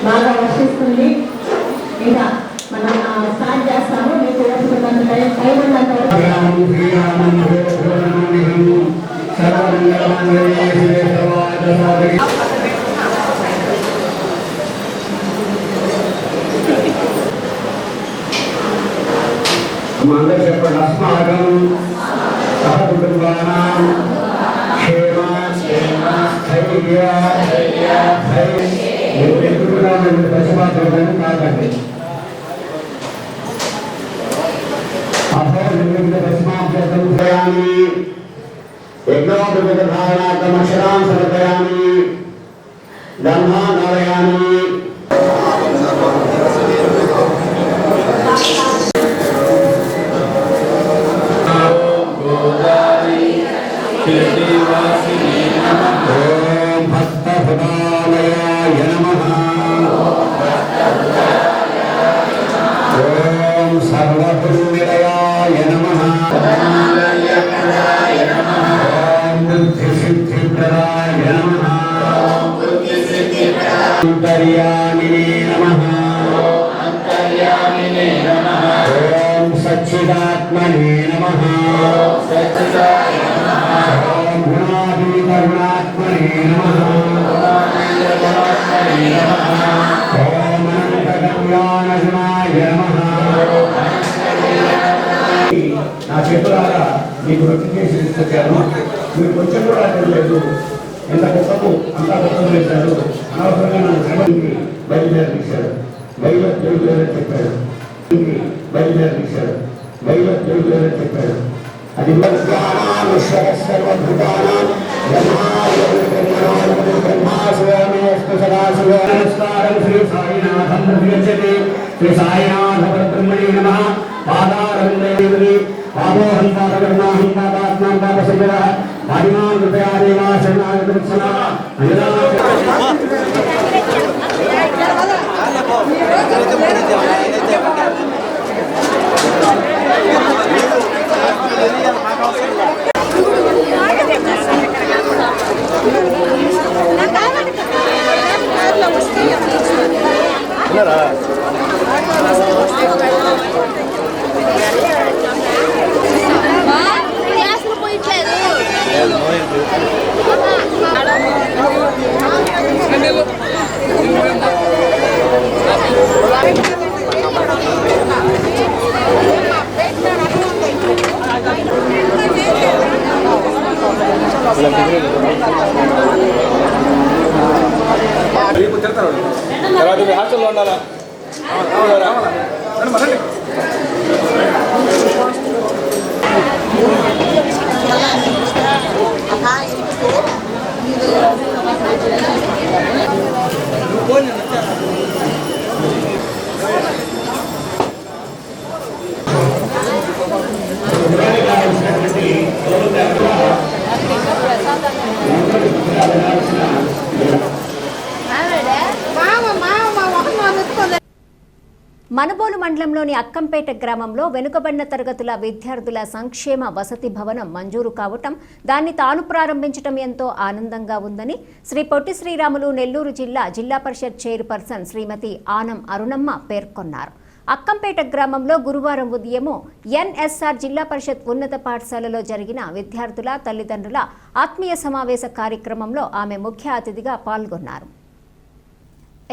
బాగా వర్షిస్తుంది. ఇంకా మనం స్టార్ట్ చేస్తాము. మీకు చెప్పండి. అస్మాకం సహకుటుంబానాం క్షేమ స్థైర్య పశుపాత్రం కాకండి. పశుమాభ్యర్థయామి యజ్ఞోపధారణార్థమక్షరాం సమర్పయామి బ్రహ్మా నారయామి. ఓం భక్తహృదాలయాయ నమః. ఓం సర్వగురునిలయాయ నమః. ఓం బుద్ధిసిద్ధిప్రదాయ నమః. అంతర్యామినే నమః. ఓం సచ్చిదాత్మనే నమః. ఓం గుణాతీతగుణాత్మనే నమః. ఓం అనంతకళ్యాణగుణాయ నమః. నా చేతులారా మీకు నోటిఫికేషన్ ఇచ్చాను. మీరు కొంచెం కూడా తెలియలేదు. ఎంత గొప్పకు అంతా గొప్పలు చేశారు. అనవసరంగా నన్ను శ్రమకి బయలుదేరదీశాడు. బయలుదేరని చెప్పాడు. బయలుదేరదీశాడు. బయలుదేరని చెప్పాడు. అది శ్రీ సాయినాథం ప్రతిగచ్చతి. శ్రీ సాయినాథ పరబ్రహ్మణే నమః. పాదారవిందే పాదోహం పాదకర్మాహం పాదాత్మాం పాదశరీర హరిమాన్ కృపయా దేవా శరణాగత వత్సలా. Gracias. మనుబోలు మండలంలోని అక్కంపేట గ్రామంలో వెనుకబడిన తరగతుల విద్యార్థుల సంక్షేమ వసతి భవనం మంజూరు కావటం, దాన్ని తాను ప్రారంభించడం ఎంతో ఆనందంగా ఉందని శ్రీ పొట్టి శ్రీరాములు నెల్లూరు జిల్లా పరిషత్ చైర్పర్సన్ శ్రీమతి ఆనం అరుణమ్మ పేర్కొన్నారు. అక్కంపేట గ్రామంలో గురువారం ఉదయం ఎన్ఎస్ఆర్ జిల్లా పరిషత్ ఉన్నత పాఠశాలలో జరిగిన విద్యార్థుల తల్లిదండ్రుల ఆత్మీయ సమావేశ కార్యక్రమంలో ఆమె ముఖ్య అతిథిగా పాల్గొన్నారు.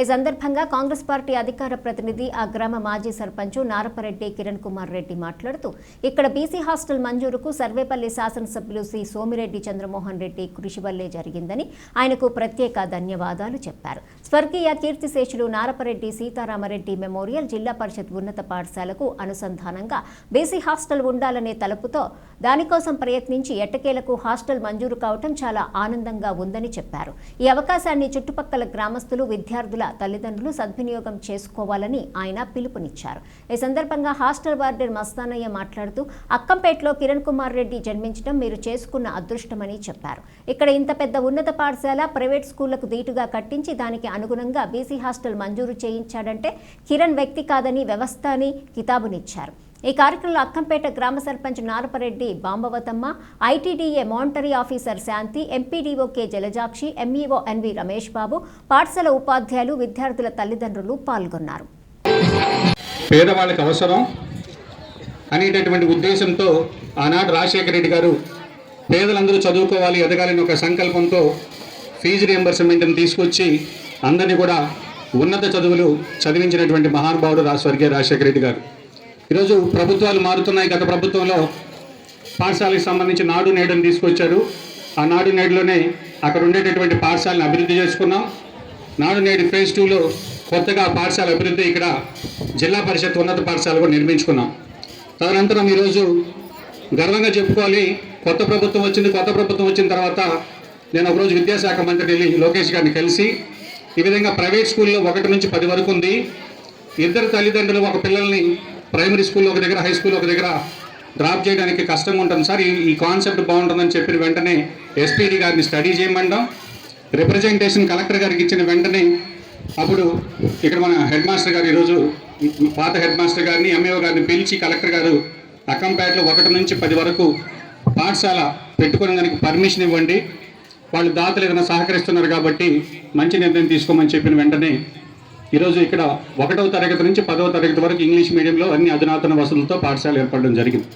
ఈ సందర్భంగా కాంగ్రెస్ పార్టీ అధికార ప్రతినిధి, ఆ గ్రామ మాజీ సర్పంచ్ నారపరెడ్డి కిరణ్ కుమార్ రెడ్డి మాట్లాడుతూ, ఇక్కడ బీసీ హాస్టల్ మంజూరుకు సర్వేపల్లి శాసనసభ్యులు శ్రీ సోమిరెడ్డి చంద్రమోహన్ రెడ్డి కృషి వల్లే జరిగిందని ఆయనకు ప్రత్యేక ధన్యవాదాలు చెప్పారు. స్వర్గీయ కీర్తిశేషులు నారపరెడ్డి సీతారామరెడ్డి మెమోరియల్ జిల్లా పరిషత్ ఉన్నత పాఠశాలకు అనుసంధానంగా బీసీ హాస్టల్ ఉండాలనే తలుపుతో దానికోసం ప్రయత్నించి ఎట్టకేలకు హాస్టల్ మంజూరు కావటం చాలా ఆనందంగా ఉందని చెప్పారు. ఈ అవకాశాన్ని చుట్టుపక్కల గ్రామస్తులు, విద్యార్థుల తల్లిదండ్రులు సద్వినియోగం చేసుకోవాలని ఆయన పిలుపునిచ్చారు. ఈ సందర్భంగా హాస్టల్ వార్డెన్ మస్తానయ్య మాట్లాడుతూ, అక్కంపేటలో కిరణ్ కుమార్ రెడ్డి జన్మించడం మీరు చేసుకున్న అదృష్టమని చెప్పారు. ఇక్కడ ఇంత పెద్ద ఉన్నత పాఠశాల ప్రైవేట్ స్కూళ్లకు దీటుగా కట్టించి దానికి అనుగుణంగా బీసీ హాస్టల్ మంజూరు చేయించాడంటే కిరణ్ వ్యక్తి కాదని వ్యవస్థ అని కితాబునిచ్చారు. ఈ కార్యక్రమంలో అక్కంపేట గ్రామ sarpanch Narapareddy Bambavathamma, ITDA monitoring officer Shanti, MPDO K Jalajakshi, MEO NV Ramesh Babu, పాఠశాల ఉపాధ్యాయులు, విద్యార్థుల తల్లిదండ్రులు పాల్గొన్నారు. పేదవాళ్ళకి అవసరం అనేటటువంటి ఉద్దేశంతో ఆనాడు రాజశేఖర రెడ్డి గారు పేదలందరూ చదువుకోవాలి, ఎదగాలని ఒక సంకల్పంతో ఫీజు రియంబర్స్మెంట్ని తీసుకొచ్చి అందరినీ కూడా ఉన్నత చదువులు చదివించినటువంటి మహానుభావుడు స్వర్గీయ రాజశేఖర రెడ్డి గారు. ఈరోజు ప్రభుత్వాలు మారుతున్నాయి. గత ప్రభుత్వంలో పాఠశాలకు సంబంధించి నాడు నేడుని తీసుకొచ్చారు. ఆ నాడు నేడులోనే అక్కడ ఉండేటటువంటి పాఠశాలను అభివృద్ధి చేసుకున్నాం. నాడు నేడు ఫేజ్ 2లో కొత్తగా పాఠశాల అభివృద్ధి ఇక్కడ జిల్లా పరిషత్ ఉన్నత పాఠశాల కూడా నిర్మించుకున్నాం. తదనంతరం ఈరోజు గర్వంగా చెప్పుకోవాలి, కొత్త ప్రభుత్వం వచ్చింది. కొత్త ప్రభుత్వం వచ్చిన తర్వాత నేను ఒకరోజు విద్యాశాఖ మంత్రి వెళ్ళి లోకేష్ గారిని కలిసి, ఈ విధంగా ప్రైవేట్ స్కూల్లో 1 నుంచి 10 వరకు ఉంది. ఇద్దరు తల్లిదండ్రులు ఒక పిల్లల్ని ప్రైమరీ స్కూల్లో ఒక దగ్గర, హై స్కూల్లో ఒక దగ్గర డ్రాప్ చేయడానికి కష్టంగా ఉంటుంది సార్, ఈ కాన్సెప్ట్ బాగుంటుందని చెప్పిన వెంటనే ఎస్పీడీ గారిని స్టడీ చేయమంటాం. రిప్రజెంటేషన్ కలెక్టర్ గారికి ఇచ్చిన వెంటనే అప్పుడు ఇక్కడ మన హెడ్ మాస్టర్ గారు, ఈరోజు పాత హెడ్ మాస్టర్ గారిని, ఎంఏఓ గారిని పిలిచి కలెక్టర్ గారు అక్కంపేటలో 1 నుంచి 10 వరకు పాఠశాల పెట్టుకునే దానికి పర్మిషన్ ఇవ్వండి, వాళ్ళు దాతలు ఏదైనా సహకరిస్తున్నారు కాబట్టి మంచి నిర్ణయం తీసుకోమని చెప్పిన వెంటనే ఈరోజు ఇక్కడ 1వ తరగతి నుంచి 10వ తరగతి వరకు ఇంగ్లీష్ మీడియంలో అన్ని అధునాతన వసతులతో పాఠశాల ఏర్పడడం జరిగింది.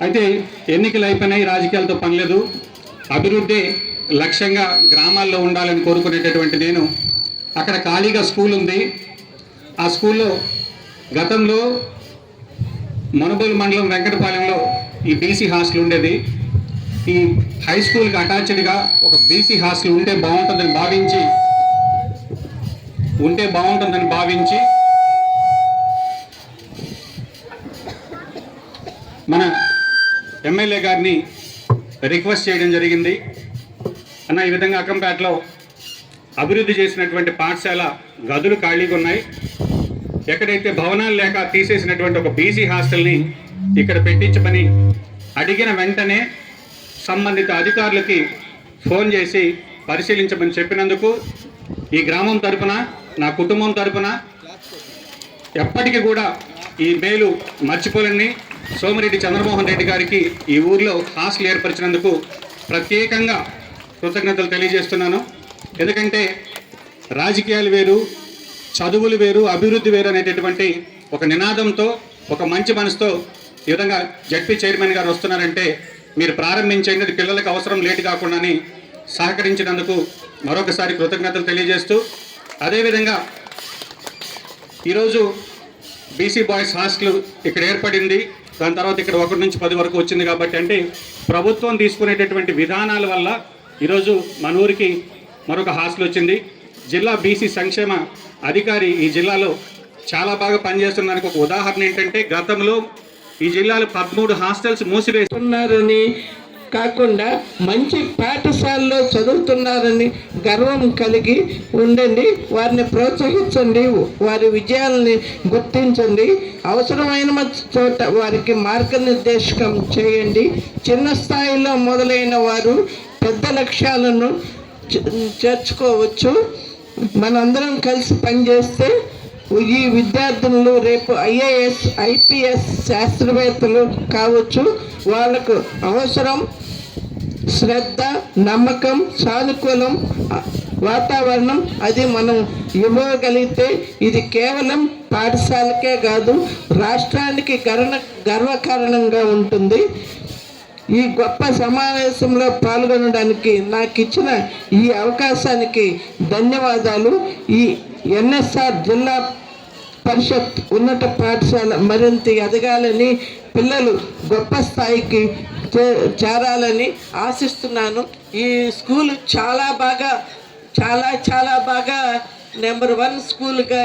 అయితే ఎన్నికలు అయిపోయినాయి, రాజకీయాలతో పని లేదు, అభివృద్ధి లక్ష్యంగా గ్రామాల్లో ఉండాలని కోరుకునేటటువంటి నేను అక్కడ ఖాళీగా స్కూల్ ఉంది. ఆ స్కూల్లో గతంలో మనుబోలు మండలం వెంకటపాలెంలో ఈ బీసీ హాస్టల్ ఉండేది. ఈ హై స్కూల్కి అటాచ్డ్గా ఒక బీసీ హాస్టల్ ఉంటే బాగుంటుందని భావించి మన ఎమ్మెల్యే గారిని రిక్వెస్ట్ చేయడం జరిగింది. అన్న, ఈ విధంగా అక్కంపేటలో అభివృద్ధి చేసినటువంటి పాఠశాల గదులు ఖాళీగా ఉన్నాయి, ఎక్కడైతే భవనాలు లేక తీసేసినటువంటి ఒక బీసీ హాస్టల్ని ఇక్కడ పెట్టించమని అడిగిన వెంటనే సంబంధిత అధికారులకి ఫోన్ చేసి పరిశీలించమని చెప్పినందుకు ఈ గ్రామం తరపున, నా కుటుంబం తరపున ఎప్పటికీ కూడా ఈ మేలు మర్చిపోలేని సోమిరెడ్డి చంద్రమోహన్ రెడ్డి గారికి ఈ ఊర్లో హాస్టల్ ఏర్పరిచినందుకు ప్రత్యేకంగా కృతజ్ఞతలు తెలియజేస్తున్నాను. ఎందుకంటే రాజకీయాలు వేరు, చదువులు వేరు, అభివృద్ధి వేరు అనేటటువంటి ఒక నినాదంతో, ఒక మంచి మనసుతో ఈ విధంగా జడ్పీ చైర్మన్ గారు వస్తున్నారంటే మీరు ప్రారంభించేది పిల్లలకు అవసరం లేట్ కాకుండాని సహకరించినందుకు మరొకసారి కృతజ్ఞతలు తెలియజేస్తూ, అదేవిధంగా ఈరోజు బీసీ బాయ్స్ హాస్టల్ ఇక్కడ ఏర్పడింది. దాని తర్వాత ఇక్కడ 1 నుంచి 10 వరకు వచ్చింది కాబట్టి, అంటే ప్రభుత్వం తీసుకునేటటువంటి విధానాల వల్ల ఈరోజు మన ఊరికి మరొక హాస్టల్ వచ్చింది. జిల్లా బీసీ సంక్షేమ అధికారి ఈ జిల్లాలో చాలా బాగా పనిచేస్తున్నదానికి ఒక ఉదాహరణ ఏంటంటే, గతంలో ఈ జిల్లాలో 13 హాస్టల్స్ మూసివేస్తున్నారని కాకుండా మంచి పాఠశాలలో చదువుతున్నారని గర్వం కలిగి ఉండండి, వారిని ప్రోత్సహించండి, వారి విజయాలని గుర్తించండి, అవసరమైన చోట వారికి మార్గనిర్దేశకం చేయండి. చిన్న స్థాయిలో మొదలైన వారు పెద్ద లక్ష్యాలను చేర్చుకోవచ్చు. మనందరం కలిసి పనిచేస్తే ఈ విద్యార్థులు రేపు IAS IPS శాస్త్రవేత్తలు కావచ్చు. వాళ్ళకు అవసరం శ్రద్ధ, నమ్మకం, సానుకూలం వాతావరణం అది మనం ఇవ్వగలిగితే ఇది కేవలం పాఠశాలకే కాదు రాష్ట్రానికి గర్వకారణంగా ఉంటుంది. ఈ గొప్ప సమావేశంలో పాల్గొనడానికి నాకు ఇచ్చిన ఈ అవకాశానికి ధన్యవాదాలు. ఈ NSR జిల్లా పరిషత్ ఉన్నత పాఠశాల మరింత ఎదగాలని, పిల్లలు గొప్ప స్థాయికి చేరాలని ఆశిస్తున్నాను. ఈ స్కూల్ చాలా బాగా నెంబర్ 1 స్కూల్గా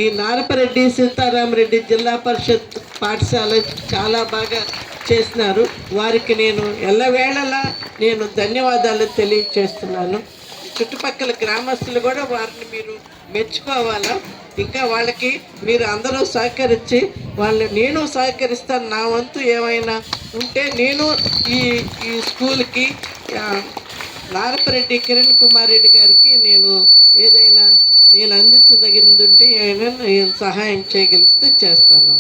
ఈ నారపరెడ్డి సీతారామరెడ్డి జిల్లా పరిషత్ పాఠశాల చాలా బాగా చేసినారు. వారికి నేను ఎల్లవేళలా ధన్యవాదాలు తెలియచేస్తున్నాను. చుట్టుపక్కల గ్రామస్తులు కూడా వారిని మీరు మెచ్చుకోవాలా. ఇంకా వాళ్ళకి మీరు అందరూ సహకరించి నేను సహకరిస్తాను. నా వంతు ఏమైనా ఉంటే నేను ఈ స్కూల్కి నారపరెడ్డి కిరణ్ కుమార్ రెడ్డి గారికి నేను అందించదగింది ఉంటే ఏమైనా సహాయం చేయగలిగితే చేస్తాను.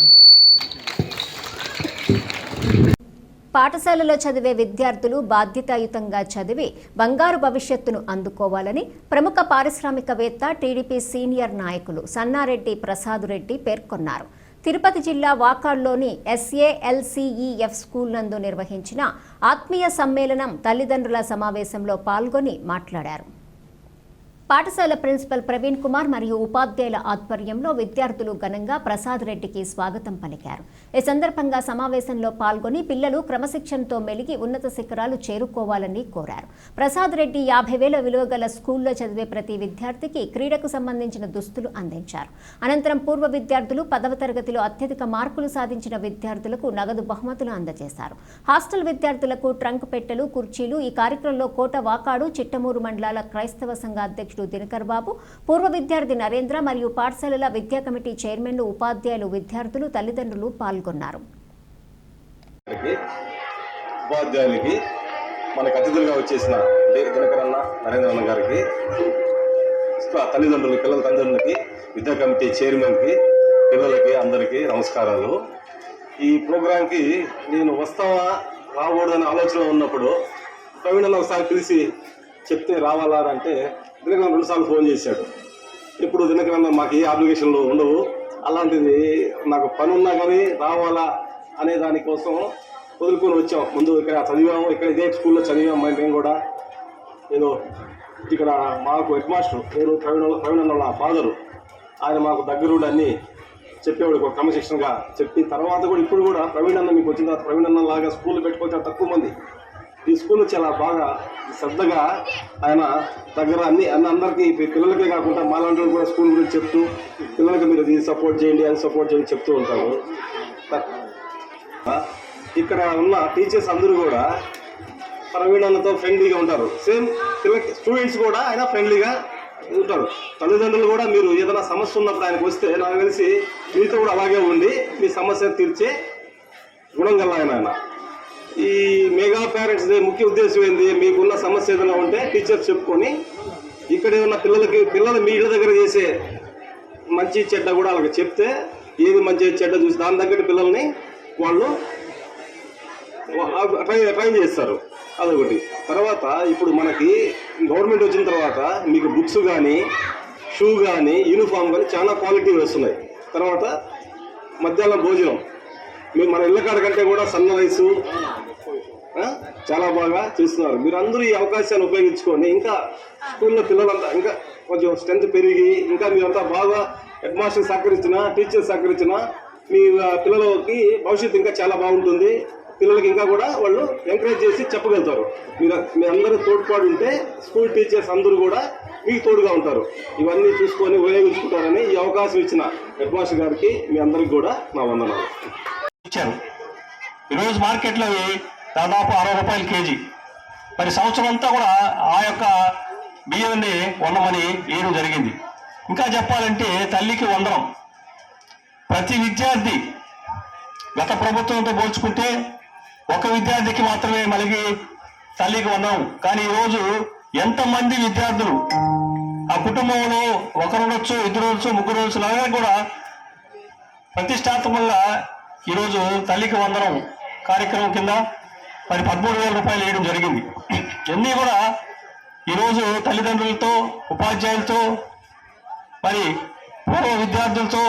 పాఠశాలలో చదివే విద్యార్థులు బాధ్యతాయుతంగా చదివి బంగారు భవిష్యత్తును అందుకోవాలని ప్రముఖ పారిశ్రామికవేత్త టీడీపీ సీనియర్ నాయకులు సన్నారెడ్డి ప్రసాద్ రెడ్డి పేర్కొన్నారు. తిరుపతి జిల్లా వాకాడ్లోని SALCEF స్కూల్ నందు నిర్వహించిన ఆత్మీయ సమ్మేళనం తల్లిదండ్రుల సమావేశంలో పాల్గొని మాట్లాడారు. పాఠశాల ప్రిన్సిపల్ ప్రవీణ్ కుమార్ మరియు ఉపాధ్యాయుల ఆధ్వర్యంలో విద్యార్థులు ఘనంగా ప్రసాద్ రెడ్డికి స్వాగతం పలికారు. ఈ సందర్భంగా సమావేశంలో పాల్గొని పిల్లలు క్రమశిక్షణతో మెలిగి ఉన్నత శిఖరాలు చేరుకోవాలని కోరారు. ప్రసాద్ రెడ్డి 50,000 విలువ గల స్కూల్లో చదివే ప్రతి విద్యార్థికి క్రీడకు సంబంధించిన దుస్తులు అందించారు. అనంతరం పూర్వ విద్యార్థులు 10వ తరగతిలో అత్యధిక మార్కులు సాధించిన విద్యార్థులకు నగదు బహుమతులు అందజేశారు. హాస్టల్ విద్యార్థులకు ట్రంక్ పెట్టెలు, కుర్చీలు. ఈ కార్యక్రమంలో కోట వాకాడు, చిట్టమూరు మండలాల క్రైస్తవ సంఘ అధ్యక్షుడు దినకర్ బాబు, పూర్వ విద్యార్థి నరేంద్ర మరియు పాఠశాలల విద్యా కమిటీ చైర్మన్లు, ఉపాధ్యాయులు, విద్యార్థులు, తల్లిదండ్రులు పాల్గొన్నారు. ఉపాధ్యాయులకి మనకు అతిథులుగా వచ్చేసిన దినకర్ అన్న, నరేంద్ర అన్న గారికి, తల్లిదండ్రులు, పిల్లల తల్లిదండ్రులకి, విద్యా కమిటీ చైర్మన్కి, పిల్లలకి అందరికీ నమస్కారాలు. ఈ ప్రోగ్రాంకి నేను వస్తావా రాకూడదని ఆలోచన ఉన్నప్పుడు ప్రవీణ్ అన్న ఒకసారి పిలిచి చెప్తే రావాలా అంటే దినకరన్న 2 సార్లు ఫోన్ చేశాడు. ఇప్పుడు దినకరన్న మాకు ఏ అప్లికేషన్లు ఉండవు, అలాంటిది నాకు పని ఉన్నా కానీ రావాలా అనే దానికోసం వదులుకొని వచ్చాం. ముందు ఇక్కడ చదివాము, ఇక్కడ ఇదే స్కూల్లో చదివాము. మేము కూడా ఇక్కడ మాకు హెడ్ మాస్టర్ నేను ప్రవీణ్ అన్న ఫాదరు, ఆయన మాకు దగ్గరుండి అన్నీ చెప్పేవాడు క్రమశిక్షణగా చెప్పి తర్వాత కూడా ఇప్పుడు కూడా ప్రవీణ్ అన్న మీకు వచ్చిన తర్వాత ప్రవీణ్ అన్న లాగా స్కూల్ పెట్టుకోవచ్చు తక్కువ మంది. ఈ స్కూల్లో చాలా బాగా శ్రద్ధగా ఆయన దగ్గర అందరికీ పిల్లలకే కాకుండా మాలాంటి కూడా స్కూల్ గురించి చెప్తూ పిల్లలకి మీరు ఇది సపోర్ట్ చేయండి అది సపోర్ట్ చేయండి చెప్తూ ఉంటారు. ఇక్కడ ఉన్న టీచర్స్ అందరూ కూడా ప్రవీణ్ అన్నతో ఫ్రెండ్లీగా ఉంటారు. సేమ్ స్టూడెంట్స్ కూడా ఆయన ఫ్రెండ్లీగా ఉంటారు. తల్లిదండ్రులు కూడా మీరు ఏదైనా సమస్య ఉన్నప్పుడు ఆయనకు వస్తే నాకు తెలిసి మీతో కూడా అలాగే ఉండి మీ సమస్య తీర్చే గుణం గల ఆయన. ఈ మెగా పేరెంట్స్ డే ముఖ్య ఉద్దేశం ఏంది, మీకున్న సమస్య ఏదైనా ఉంటే టీచర్స్ చెప్పుకొని ఇక్కడే ఉన్న పిల్లలు మీ ఇళ్ళ దగ్గర చేసే మంచి చెడ్డ కూడా వాళ్ళకి చెప్తే ఏది మంచి చెడ్డ చూసి దాని దగ్గర పిల్లల్ని వాళ్ళు ట్రైన్ చేస్తారు. అదొకటి. తర్వాత ఇప్పుడు మనకి గవర్నమెంట్ వచ్చిన తర్వాత మీకు బుక్స్ కానీ షూ కానీ యూనిఫామ్ కానీ చాలా క్వాలిటీ వస్తున్నాయి. తర్వాత మధ్యాహ్నం భోజనం మన ఇళ్ళ కాడ కంటే కూడా సన్న రైసు చాలా బాగా చేస్తున్నారు. మీరు అందరూ ఈ అవకాశాన్ని ఉపయోగించుకొని ఇంకా స్కూల్లో పిల్లలంతా ఇంకా కొంచెం స్ట్రెంత్ పెరిగి ఇంకా మీరంతా బాగా హెడ్ మాస్టర్ సహకరించిన, టీచర్స్ సహకరించిన మీ పిల్లలకి భవిష్యత్తు ఇంకా చాలా బాగుంటుంది. పిల్లలకి ఇంకా కూడా వాళ్ళు ఎంకరేజ్ చేసి చెప్పగలుగుతారు. మీ అందరూ తోడ్పాటు ఉంటే స్కూల్ టీచర్స్ అందరూ కూడా మీకు తోడుగా ఉంటారు. ఇవన్నీ చూసుకొని ఉపయోగించుకుంటారని ఈ అవకాశం ఇచ్చిన హెడ్ మాస్టర్ గారికి మీ అందరికి కూడా నా వందనాలు. ఇచ్చారు. ఈరోజు మార్కెట్లో దాదాపు 60 రూపాయలు కేజీ. మరి సంవత్సరం అంతా కూడా ఆ యొక్క బియ్యాన్ని వండమని వేయడం జరిగింది. ఇంకా చెప్పాలంటే తల్లికి వందనం. ప్రతి విద్యార్థి గత ప్రభుత్వంతో పోల్చుకుంటే ఒక విద్యార్థికి మాత్రమే మళ్ళీ తల్లికి వందనం. కానీ ఈరోజు ఎంతమంది విద్యార్థులు ఆ కుటుంబంలో ఒకరు ఉండొచ్చు, ఇద్దరు ఉండొచ్చు, ముగ్గురు ఉండొచ్చు, అలాగే కూడా ప్రతిష్టాత్మకంగా ఈరోజు తల్లికి వందనం కార్యక్రమం కింద మరి 13,000 రూపాయలు వేయడం జరిగింది. ఇవన్నీ కూడా ఈరోజు తల్లిదండ్రులతో, ఉపాధ్యాయులతో, మరి పూర్వ విద్యార్థులతో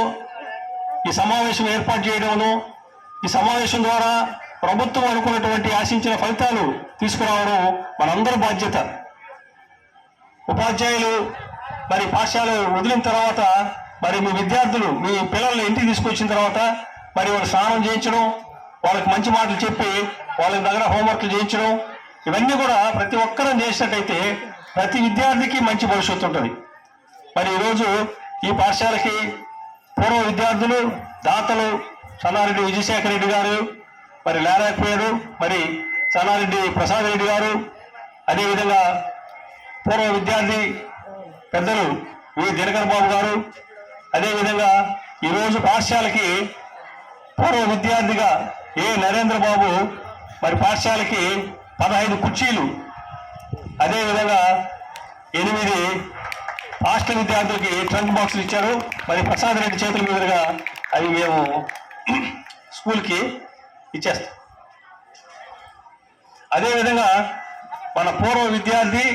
ఈ సమావేశం ఏర్పాటు చేయడంలో, ఈ సమావేశం ద్వారా ప్రభుత్వం అనుకున్నటువంటి ఆశించిన ఫలితాలు తీసుకురావడం మనందరి బాధ్యత. ఉపాధ్యాయులు మరి పాఠశాల వదిలిన తర్వాత మరి మీ విద్యార్థులు మీ పిల్లల్ని ఇంటికి తీసుకొచ్చిన తర్వాత మరి వాళ్ళు స్నానం చేయించడం, వాళ్ళకి మంచి మాటలు చెప్పి వాళ్ళ దగ్గర హోంవర్క్లు చేయించడం, ఇవన్నీ కూడా ప్రతి ఒక్కరం చేసినట్టయితే ప్రతి విద్యార్థికి మంచి భవిష్యత్తు ఉంటుంది. మరి ఈరోజు ఈ పాఠశాలకి పూర్వ విద్యార్థులు, దాతలు సన్నారెడ్డి విజయశేఖర రెడ్డి గారు, మరి లేరాకపోయారు, మరి సన్నారెడ్డి ప్రసాద్ రెడ్డి గారు, అదేవిధంగా పూర్వ విద్యార్థి పెద్దలు వి దినకర్ బాబు గారు, అదేవిధంగా ఈరోజు పాఠశాలకి పూర్వ విద్యార్థిగా ఏ నరేంద్ర బాబు మరి పాఠశాలకి 15 కుర్చీలు, అదేవిధంగా 8 హాస్టల్ విద్యార్థులకి ట్రంక్ బాక్సులు ఇచ్చారు. మరి ప్రసాద్ రెడ్డి చేతుల మీదుగా అవి మేము స్కూల్కి ఇచ్చేస్తాం. అదేవిధంగా మన పూర్వ విద్యార్థి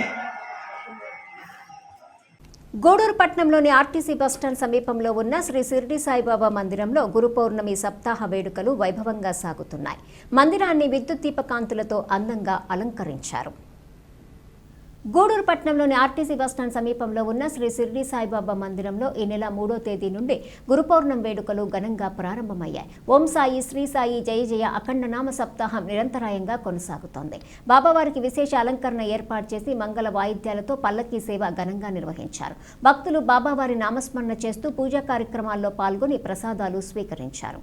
గూడూరు పట్టణంలోని ఆర్టీసీ బస్టాండ్ సమీపంలో ఉన్న శ్రీ షిరిడి సాయిబాబా మందిరంలో గురు పౌర్ణమి సప్తాహ వేడుకలు వైభవంగా సాగుతున్నాయి. మందిరాన్ని విద్యుత్ దీపకాంతులతో అందంగా అలంకరించారు. గూడూరు పట్టణంలోని ఆర్టీసీ బస్టాండ్ సమీపంలో ఉన్న శ్రీ షిరిడి సాయిబాబా మందిరంలో ఈ నెల 3వ తేదీ నుండి గురు పౌర్ణమి వేడుకలు ఘనంగా ప్రారంభమయ్యాయి. ఓం సాయి, శ్రీ సాయి, జయ జయ అఖండ నామ సప్తాహం నిరంతరాయంగా కొనసాగుతోంది. బాబావారికి విశేష అలంకరణ ఏర్పాటు చేసి మంగళ వాయిద్యాలతో పల్లకీ సేవ ఘనంగా నిర్వహించారు. భక్తులు బాబావారి నామస్మరణ చేస్తూ పూజా కార్యక్రమాల్లో పాల్గొని ప్రసాదాలు స్వీకరించారు.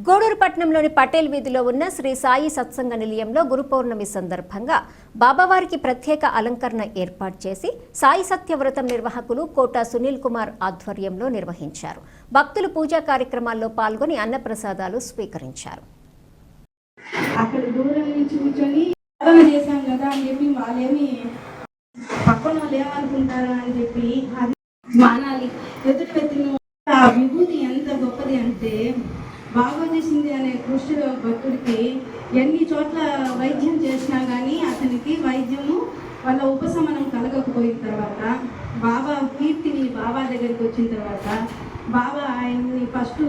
గూడూరు పట్టణంలోని పటేల్ వీధిలో ఉన్న శ్రీ సాయి సత్సంగ నిలయంలో గురు పౌర్ణమి సందర్భంగా బాబావారికి ప్రత్యేక అలంకరణ ఏర్పాటు చేసి సాయి సత్యవ్రతం నిర్వాహకులు కోట సునీల్ కుమార్ ఆధ్వర్యంలో నిర్వహించారు. భక్తులు పూజా కార్యక్రమాల్లో పాల్గొని అన్నప్రసాదాలు స్వీకరించారు. అక్కడ దూరం నుంచి కూర్చొని చేశాం కదా అని చెప్పి వాళ్ళేమి పక్కన వాళ్ళు ఏమనుకుంటారా అని చెప్పి అది మానాలి. ఎదుటి వ్యక్తిని ఆ విభూతి ఎంత గొప్పది అంటే బాగా చేసింది అనే కృష్ణ భక్తుడికి ఎన్ని చోట్ల వైద్యం చేసినా కానీ అతనికి వైద్యము వాళ్ళ ఉపశమనం కలగకపోయిన తర్వాత బాబా కీర్తిని బాబా దగ్గరికి వచ్చిన తర్వాత బాబా ఆయన్ని ఫస్ట్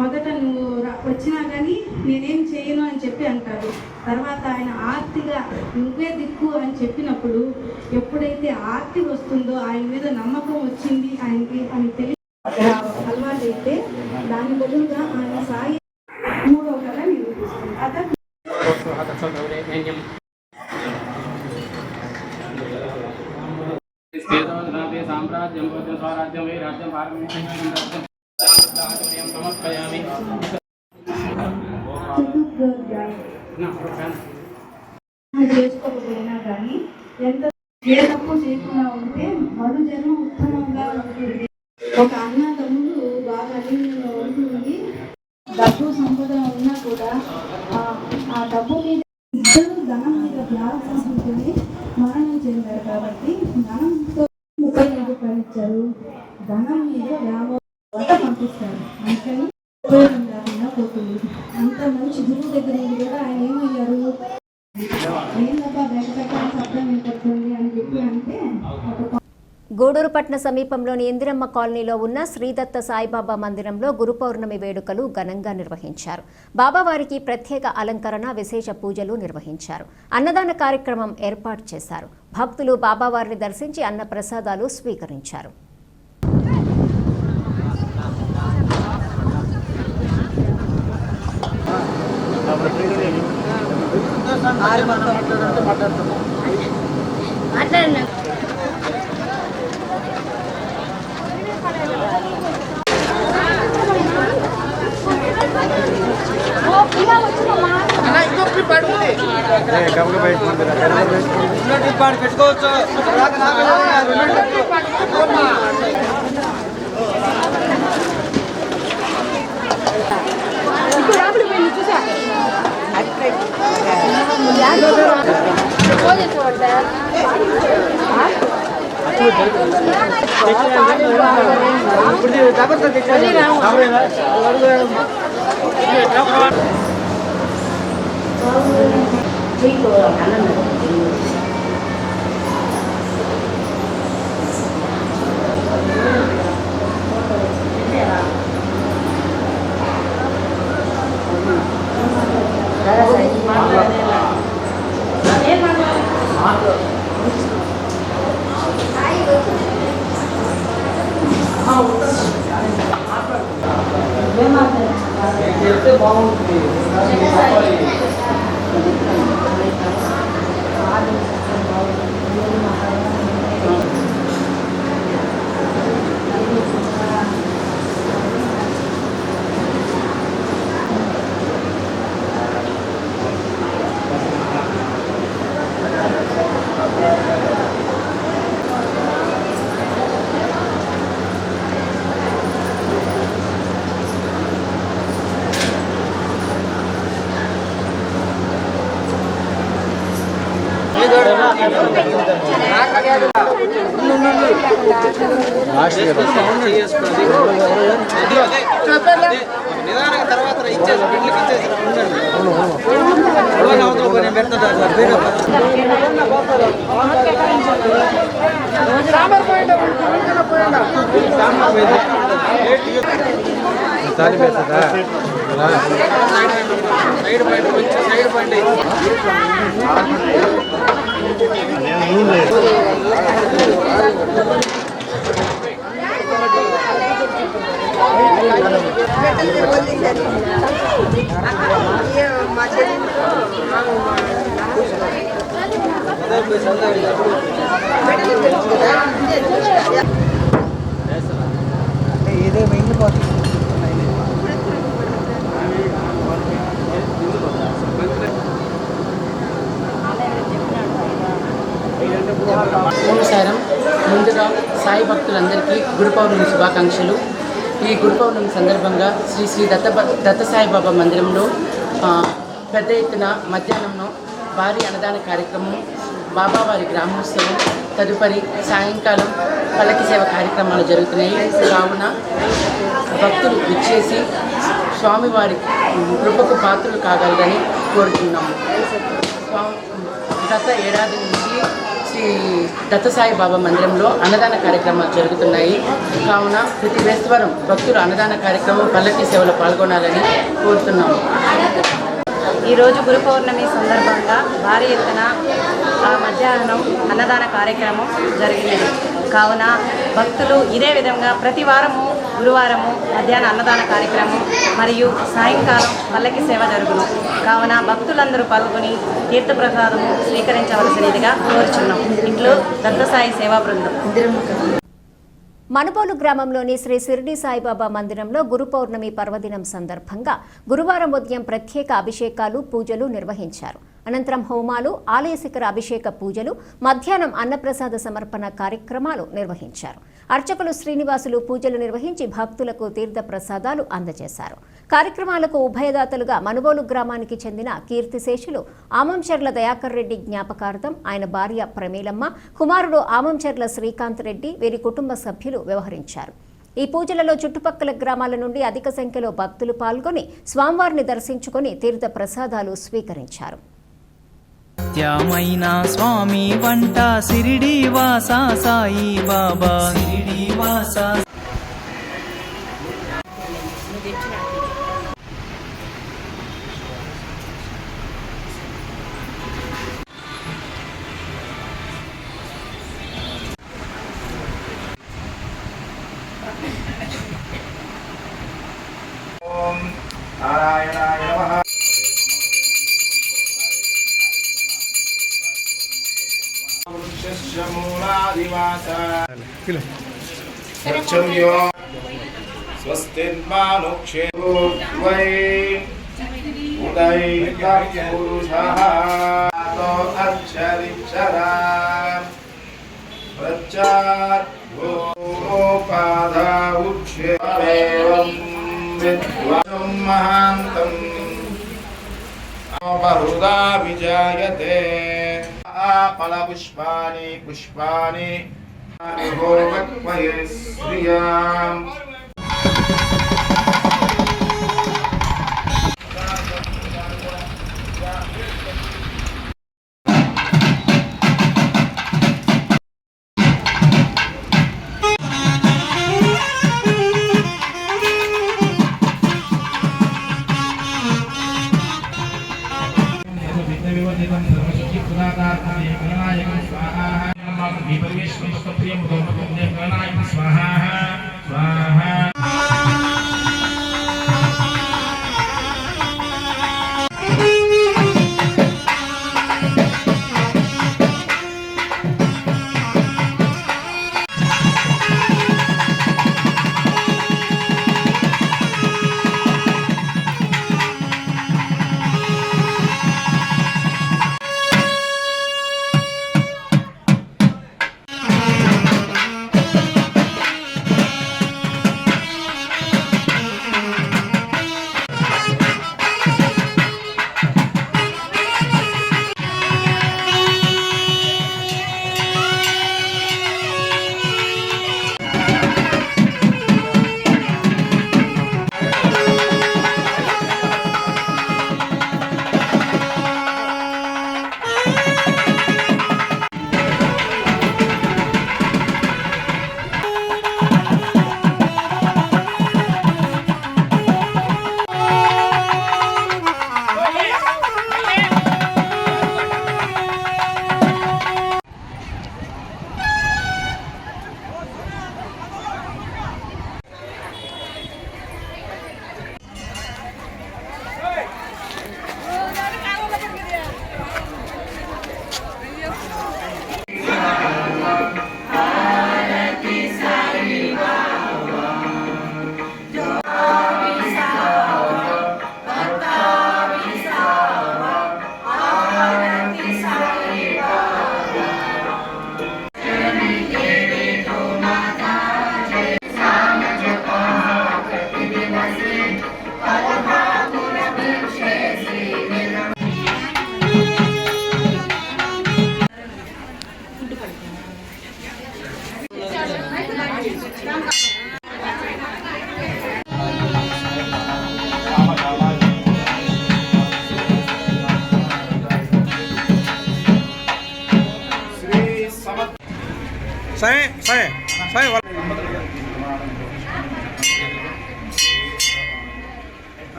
మొదట నువ్వు వచ్చినా కానీ నేనేం చేయను అని చెప్పి అంటారు. తర్వాత ఆయన ఆర్తిగా నువ్వే దిక్కు అని చెప్పినప్పుడు ఎప్పుడైతే ఆర్తి వస్తుందో ఆయన మీద నమ్మకం వచ్చింది ఆయనకి అని తెలియ అలవాటైతే దాని బదులుగా ఆయన సాయి మూడో కళ నిరూపిస్తుంది. అతను చేసుకోకపోయినా కానీ ఎంత ఏ తప్పు చేయకుండా ఉంటే మరు జన్మ ఉత్తమంగా ఉంటుంది. ఒక అన్నదమ్ములు బాగా అన్నింటిలో ఉంటుంది. డబ్బు సంపద ఉన్నా కూడా ఆ డబ్బు మీద ఇద్దరు ధనం మీద ధ్యాసం ఉంటుంది మరణం చెందారు. కాబట్టి ధనంతో 30 రూపాయలు ఇచ్చారు, ధనం మీద వ్యాపారం పంపిస్తారు. అందుకని ఉపయోగం లేకుండా పోతుంది. అంత మంచి గురువు దగ్గర కూడా ఆయన ఏమయ్యారు, ఏందబ్బా బయట పెట్టాలని శబ్దం ఏర్పడుతుంది అని చెప్పి అంటే గూడూరు పట్టణ సమీపంలోని ఇందిరమ్మ కాలనీలో ఉన్న శ్రీదత్త సాయిబాబా మందిరంలో గురు పౌర్ణమి వేడుకలు ఘనంగా నిర్వహించారు. బాబావారికి ప్రత్యేక అలంకరణ, విశేష పూజలు నిర్వహించారు. అన్నదాన కార్యక్రమం ఏర్పాటు చేశారు. భక్తులు బాబావారిని దర్శించి అన్న ప్రసాదాలు స్వీకరించారు. పెట్టుకోవచ్చు. మా ఓం సారం. ముందుగా సాయి భక్తులందరికీ గురు పౌర్ణమి శుభాకాంక్షలు. ఈ గురు పౌర్ణమి సందర్భంగా శ్రీ శ్రీ దత్త సాయిబాబా మందిరంలో పెద్ద ఎత్తున మధ్యాహ్నంలో భారీ అన్నదాన కార్యక్రమం, బాబావారి గ్రామోత్సవం, తదుపరి సాయంకాలం పల్లకి సేవ కార్యక్రమాలు జరుగుతున్నాయి. కావున భక్తులు విచ్చేసి స్వామివారి కృపకు పాత్రలు కాగలరని కోరుతున్నాము. గత ఏడాది నుంచి శ్రీ దత్తసాయి బాబా మందిరంలో అన్నదాన కార్యక్రమాలు జరుగుతున్నాయి. కావున ప్రతి బేస్తవారం భక్తులు అన్నదాన కార్యక్రమం పల్లకి సేవలో పాల్గొనాలని కోరుతున్నాము. ఈరోజు గురు పౌర్ణమి సందర్భంగా భారీ ఎత్తున మధ్యాహ్నం అన్నదాన కార్యక్రమం జరిగినది. కావున భక్తులు ఇదే విధంగా ప్రతి వారము గురువారము మధ్యాహ్న అన్నదాన కార్యక్రమం మరియు సాయంకాలం పల్లకి సేవ జరుగును. కావున భక్తులందరూ పాల్గొని తీర్థప్రసాదము స్వీకరించవలసినదిగా కోరుచున్నాం. ఇట్లు దత్తసాయి సేవా బృందం. మనుబోలు గ్రామంలోని శ్రీ షిరిడి సాయిబాబా మందిరంలో గురు పౌర్ణమి పర్వదినం సందర్భంగా గురువారం ఉదయం ప్రత్యేక అభిషేకాలు, పూజలు నిర్వహించారు. అనంతరం హోమాలు, ఆలయ శిఖర అభిషేక పూజలు, మధ్యాహ్నం అన్నప్రసాద సమర్పణ కార్యక్రమాలు నిర్వహించారు. అర్చకులు శ్రీనివాసులు పూజలు నిర్వహించి భక్తులకు తీర్థ ప్రసాదాలు అందజేశారు. కార్యక్రమాలకు ఉభయదాతలుగా మనుబోలు గ్రామానికి చెందిన కీర్తిశేషులు ఆమంచెర్ల దయాకర్ రెడ్డి జ్ఞాపకార్థం ఆయన భార్య ప్రమీలమ్మ, కుమారుడు ఆమంచెర్ల శ్రీకాంత్ రెడ్డి, వీరి కుటుంబ సభ్యులు వ్యవహరించారు. ఈ పూజలలో చుట్టుపక్కల గ్రామాల నుండి అధిక సంఖ్యలో భక్తులు పాల్గొని స్వామివారిని దర్శించుకుని తీర్థ ప్రసాదాలు స్వీకరించారు. సత్యమైన స్వామి వంట షిరిడి వాస సాయి బాబా, షిరిడి వాస. ఓం నారాయణాయ నమః. స్వస్తిర్మానుక్షేమో వై ఉదైర్పురుషః అక్షరిక్షరా ప్రచారోపాధా ఉచ్ఛేమం విద్వం మహాంతం బహుదా విజాయతే. ఫలపుష్పాని పుష్పాని శ్రియాం.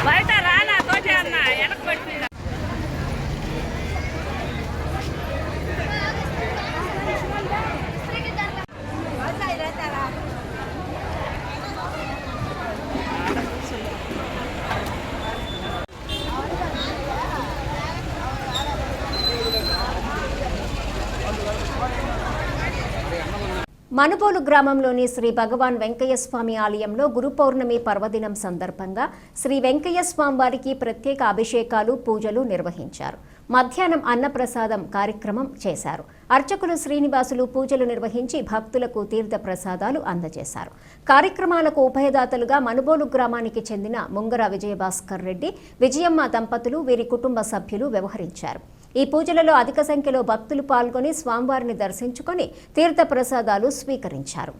బయట రానా తోటి అన్న వెనక పెట్టి మనుబోలు గ్రామంలోని శ్రీ భగవాన్ వెంకయ్య స్వామి ఆలయంలో గురు పౌర్ణమి పర్వదినం సందర్భంగా శ్రీ వెంకయ్య స్వామి వారికి ప్రత్యేక అభిషేకాలు పూజలు నిర్వహించారు. మధ్యాహ్నం అన్నప్రసాదం కార్యక్రమం చేశారు. అర్చకులు శ్రీనివాసులు పూజలు నిర్వహించి భక్తులకు తీర్థ ప్రసాదాలు అందజేశారు. కార్యక్రమాలకు ఉభయదాతలుగా మనుబోలు గ్రామానికి చెందిన ముంగర విజయభాస్కర్ రెడ్డి, విజయమ్మ దంపతులు, వీరి కుటుంబ సభ్యులు వ్యవహరించారు. ఈ పూజలలో అధిక సంఖ్యలో భక్తులు పాల్గొని స్వామివారిని దర్శించుకొని తీర్థ ప్రసాదాలు స్వీకరించారు.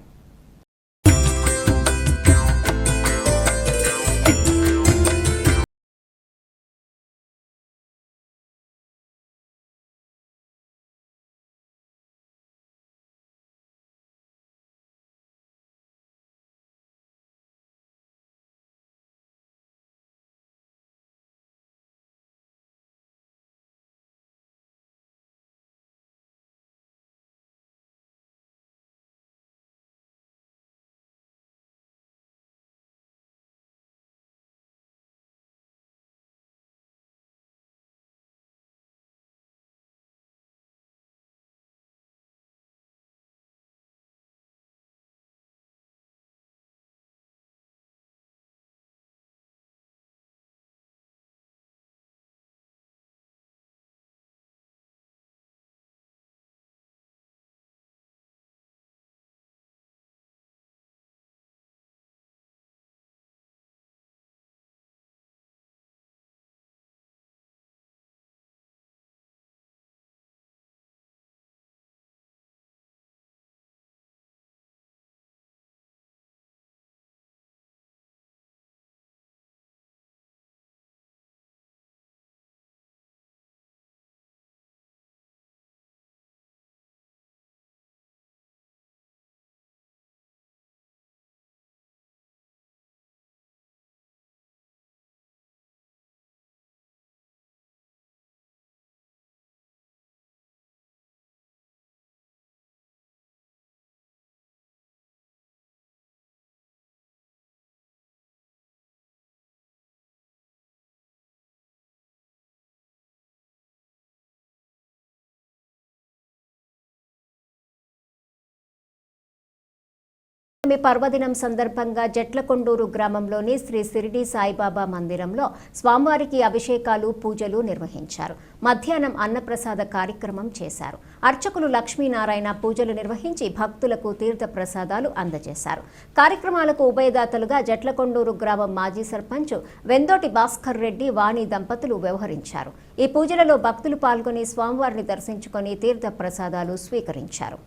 పర్వదినం సందర్భంగా జట్లకొండూరు గ్రామంలోని శ్రీ షిరిడి సాయిబాబా మందిరంలో స్వామివారికి అభిషేకాలు, పూజలు నిర్వహించారు. మధ్యాహ్నం అన్నప్రసాద కార్యక్రమం చేశారు. అర్చకులు లక్ష్మీనారాయణ పూజలు నిర్వహించి భక్తులకు తీర్థ ప్రసాదాలు అందజేశారు. కార్యక్రమాలకు ఉభయదాతలుగా జట్లకొండూరు గ్రామం మాజీ సర్పంచ్ వెందోటి భాస్కర్ రెడ్డి, వాణి దంపతులు వ్యవహరించారు. ఈ పూజలలో భక్తులు పాల్గొని స్వామివారిని దర్శించుకొని తీర్థ ప్రసాదాలు స్వీకరించారు.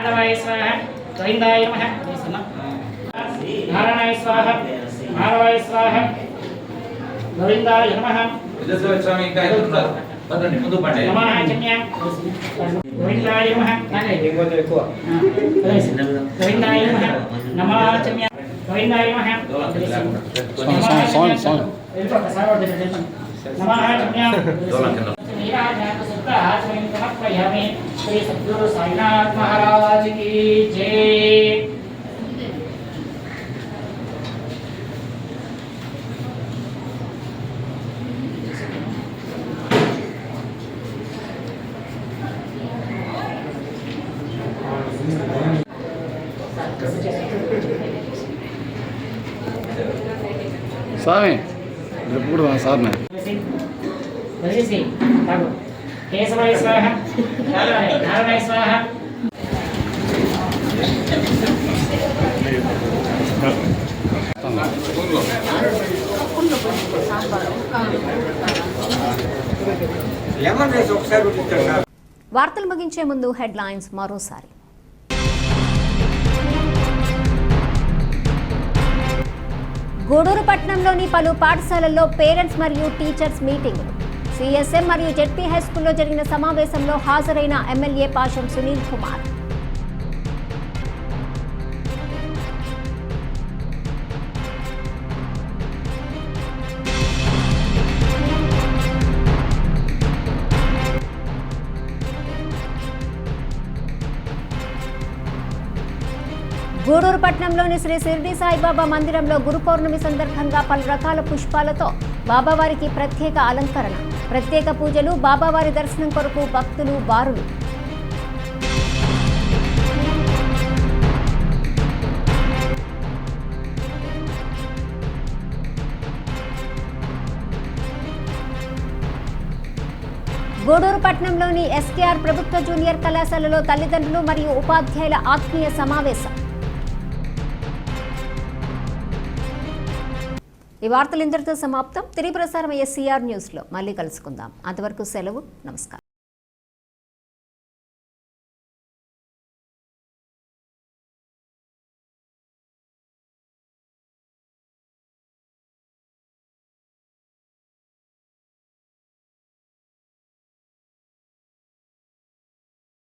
నారాయణ స్వాహ గోవిందాయ నమః నారాయణ స్వాహ నారాయణ స్వాహ గోవిందాయ నమః స్వామి ఇంకా ఉన్నారు పదండి ముందు పడండి నమః జన్య గోవిందాయ నమః నానే ఇంకొంచెం ఎక్కువ గోవిందాయ నమః నమః జన్య గోవిందాయ నమః సౌండ్ నమః జన్య श्री सद्गुरु साईनाथ महाराज की जय। स्वामी सार केशवाय स्वाहा नारायणाय स्वाहा వార్తలు ముగించే ముందు హెడ్లైన్స్ మరోసారి. గూడూరు పట్టణంలోని పలు పాఠశాలల్లో పేరెంట్స్ మరియు టీచర్స్ మీటింగులు. సిఎస్ఎం మరియు జెడ్పీ హైస్కూల్లో జరిగిన సమావేశంలో హాజరైన ఎమ్మెల్యే పాషం సునీల్ కుమార్. గూడూరు పట్టణంలోని శ్రీ షిరిడి సాయిబాబా మందిరంలో గురు పౌర్ణమి సందర్భంగా పలు రకాల పుష్పాలతో బాబావారికి ప్రత్యేక అలంకరణ, ప్రత్యేక పూజలు, బాబావారి దర్శనం కొరకు భక్తులు బారులు. గూడూరు పట్టణంలోని ఎస్కేఆర్ ప్రభుత్వ జూనియర్ కళాశాలలో తల్లిదండ్రులు మరియు ఉపాధ్యాయుల ఆత్మీయ సమావేశం. ఈ వార్తలు ఇంతటితో సమాప్తం. తిరిగి ప్రసారం అయ్యే సిఆర్ న్యూస్లో మళ్ళీ కలుసుకుందాం. అంతవరకు సెలవు. నమస్కారం.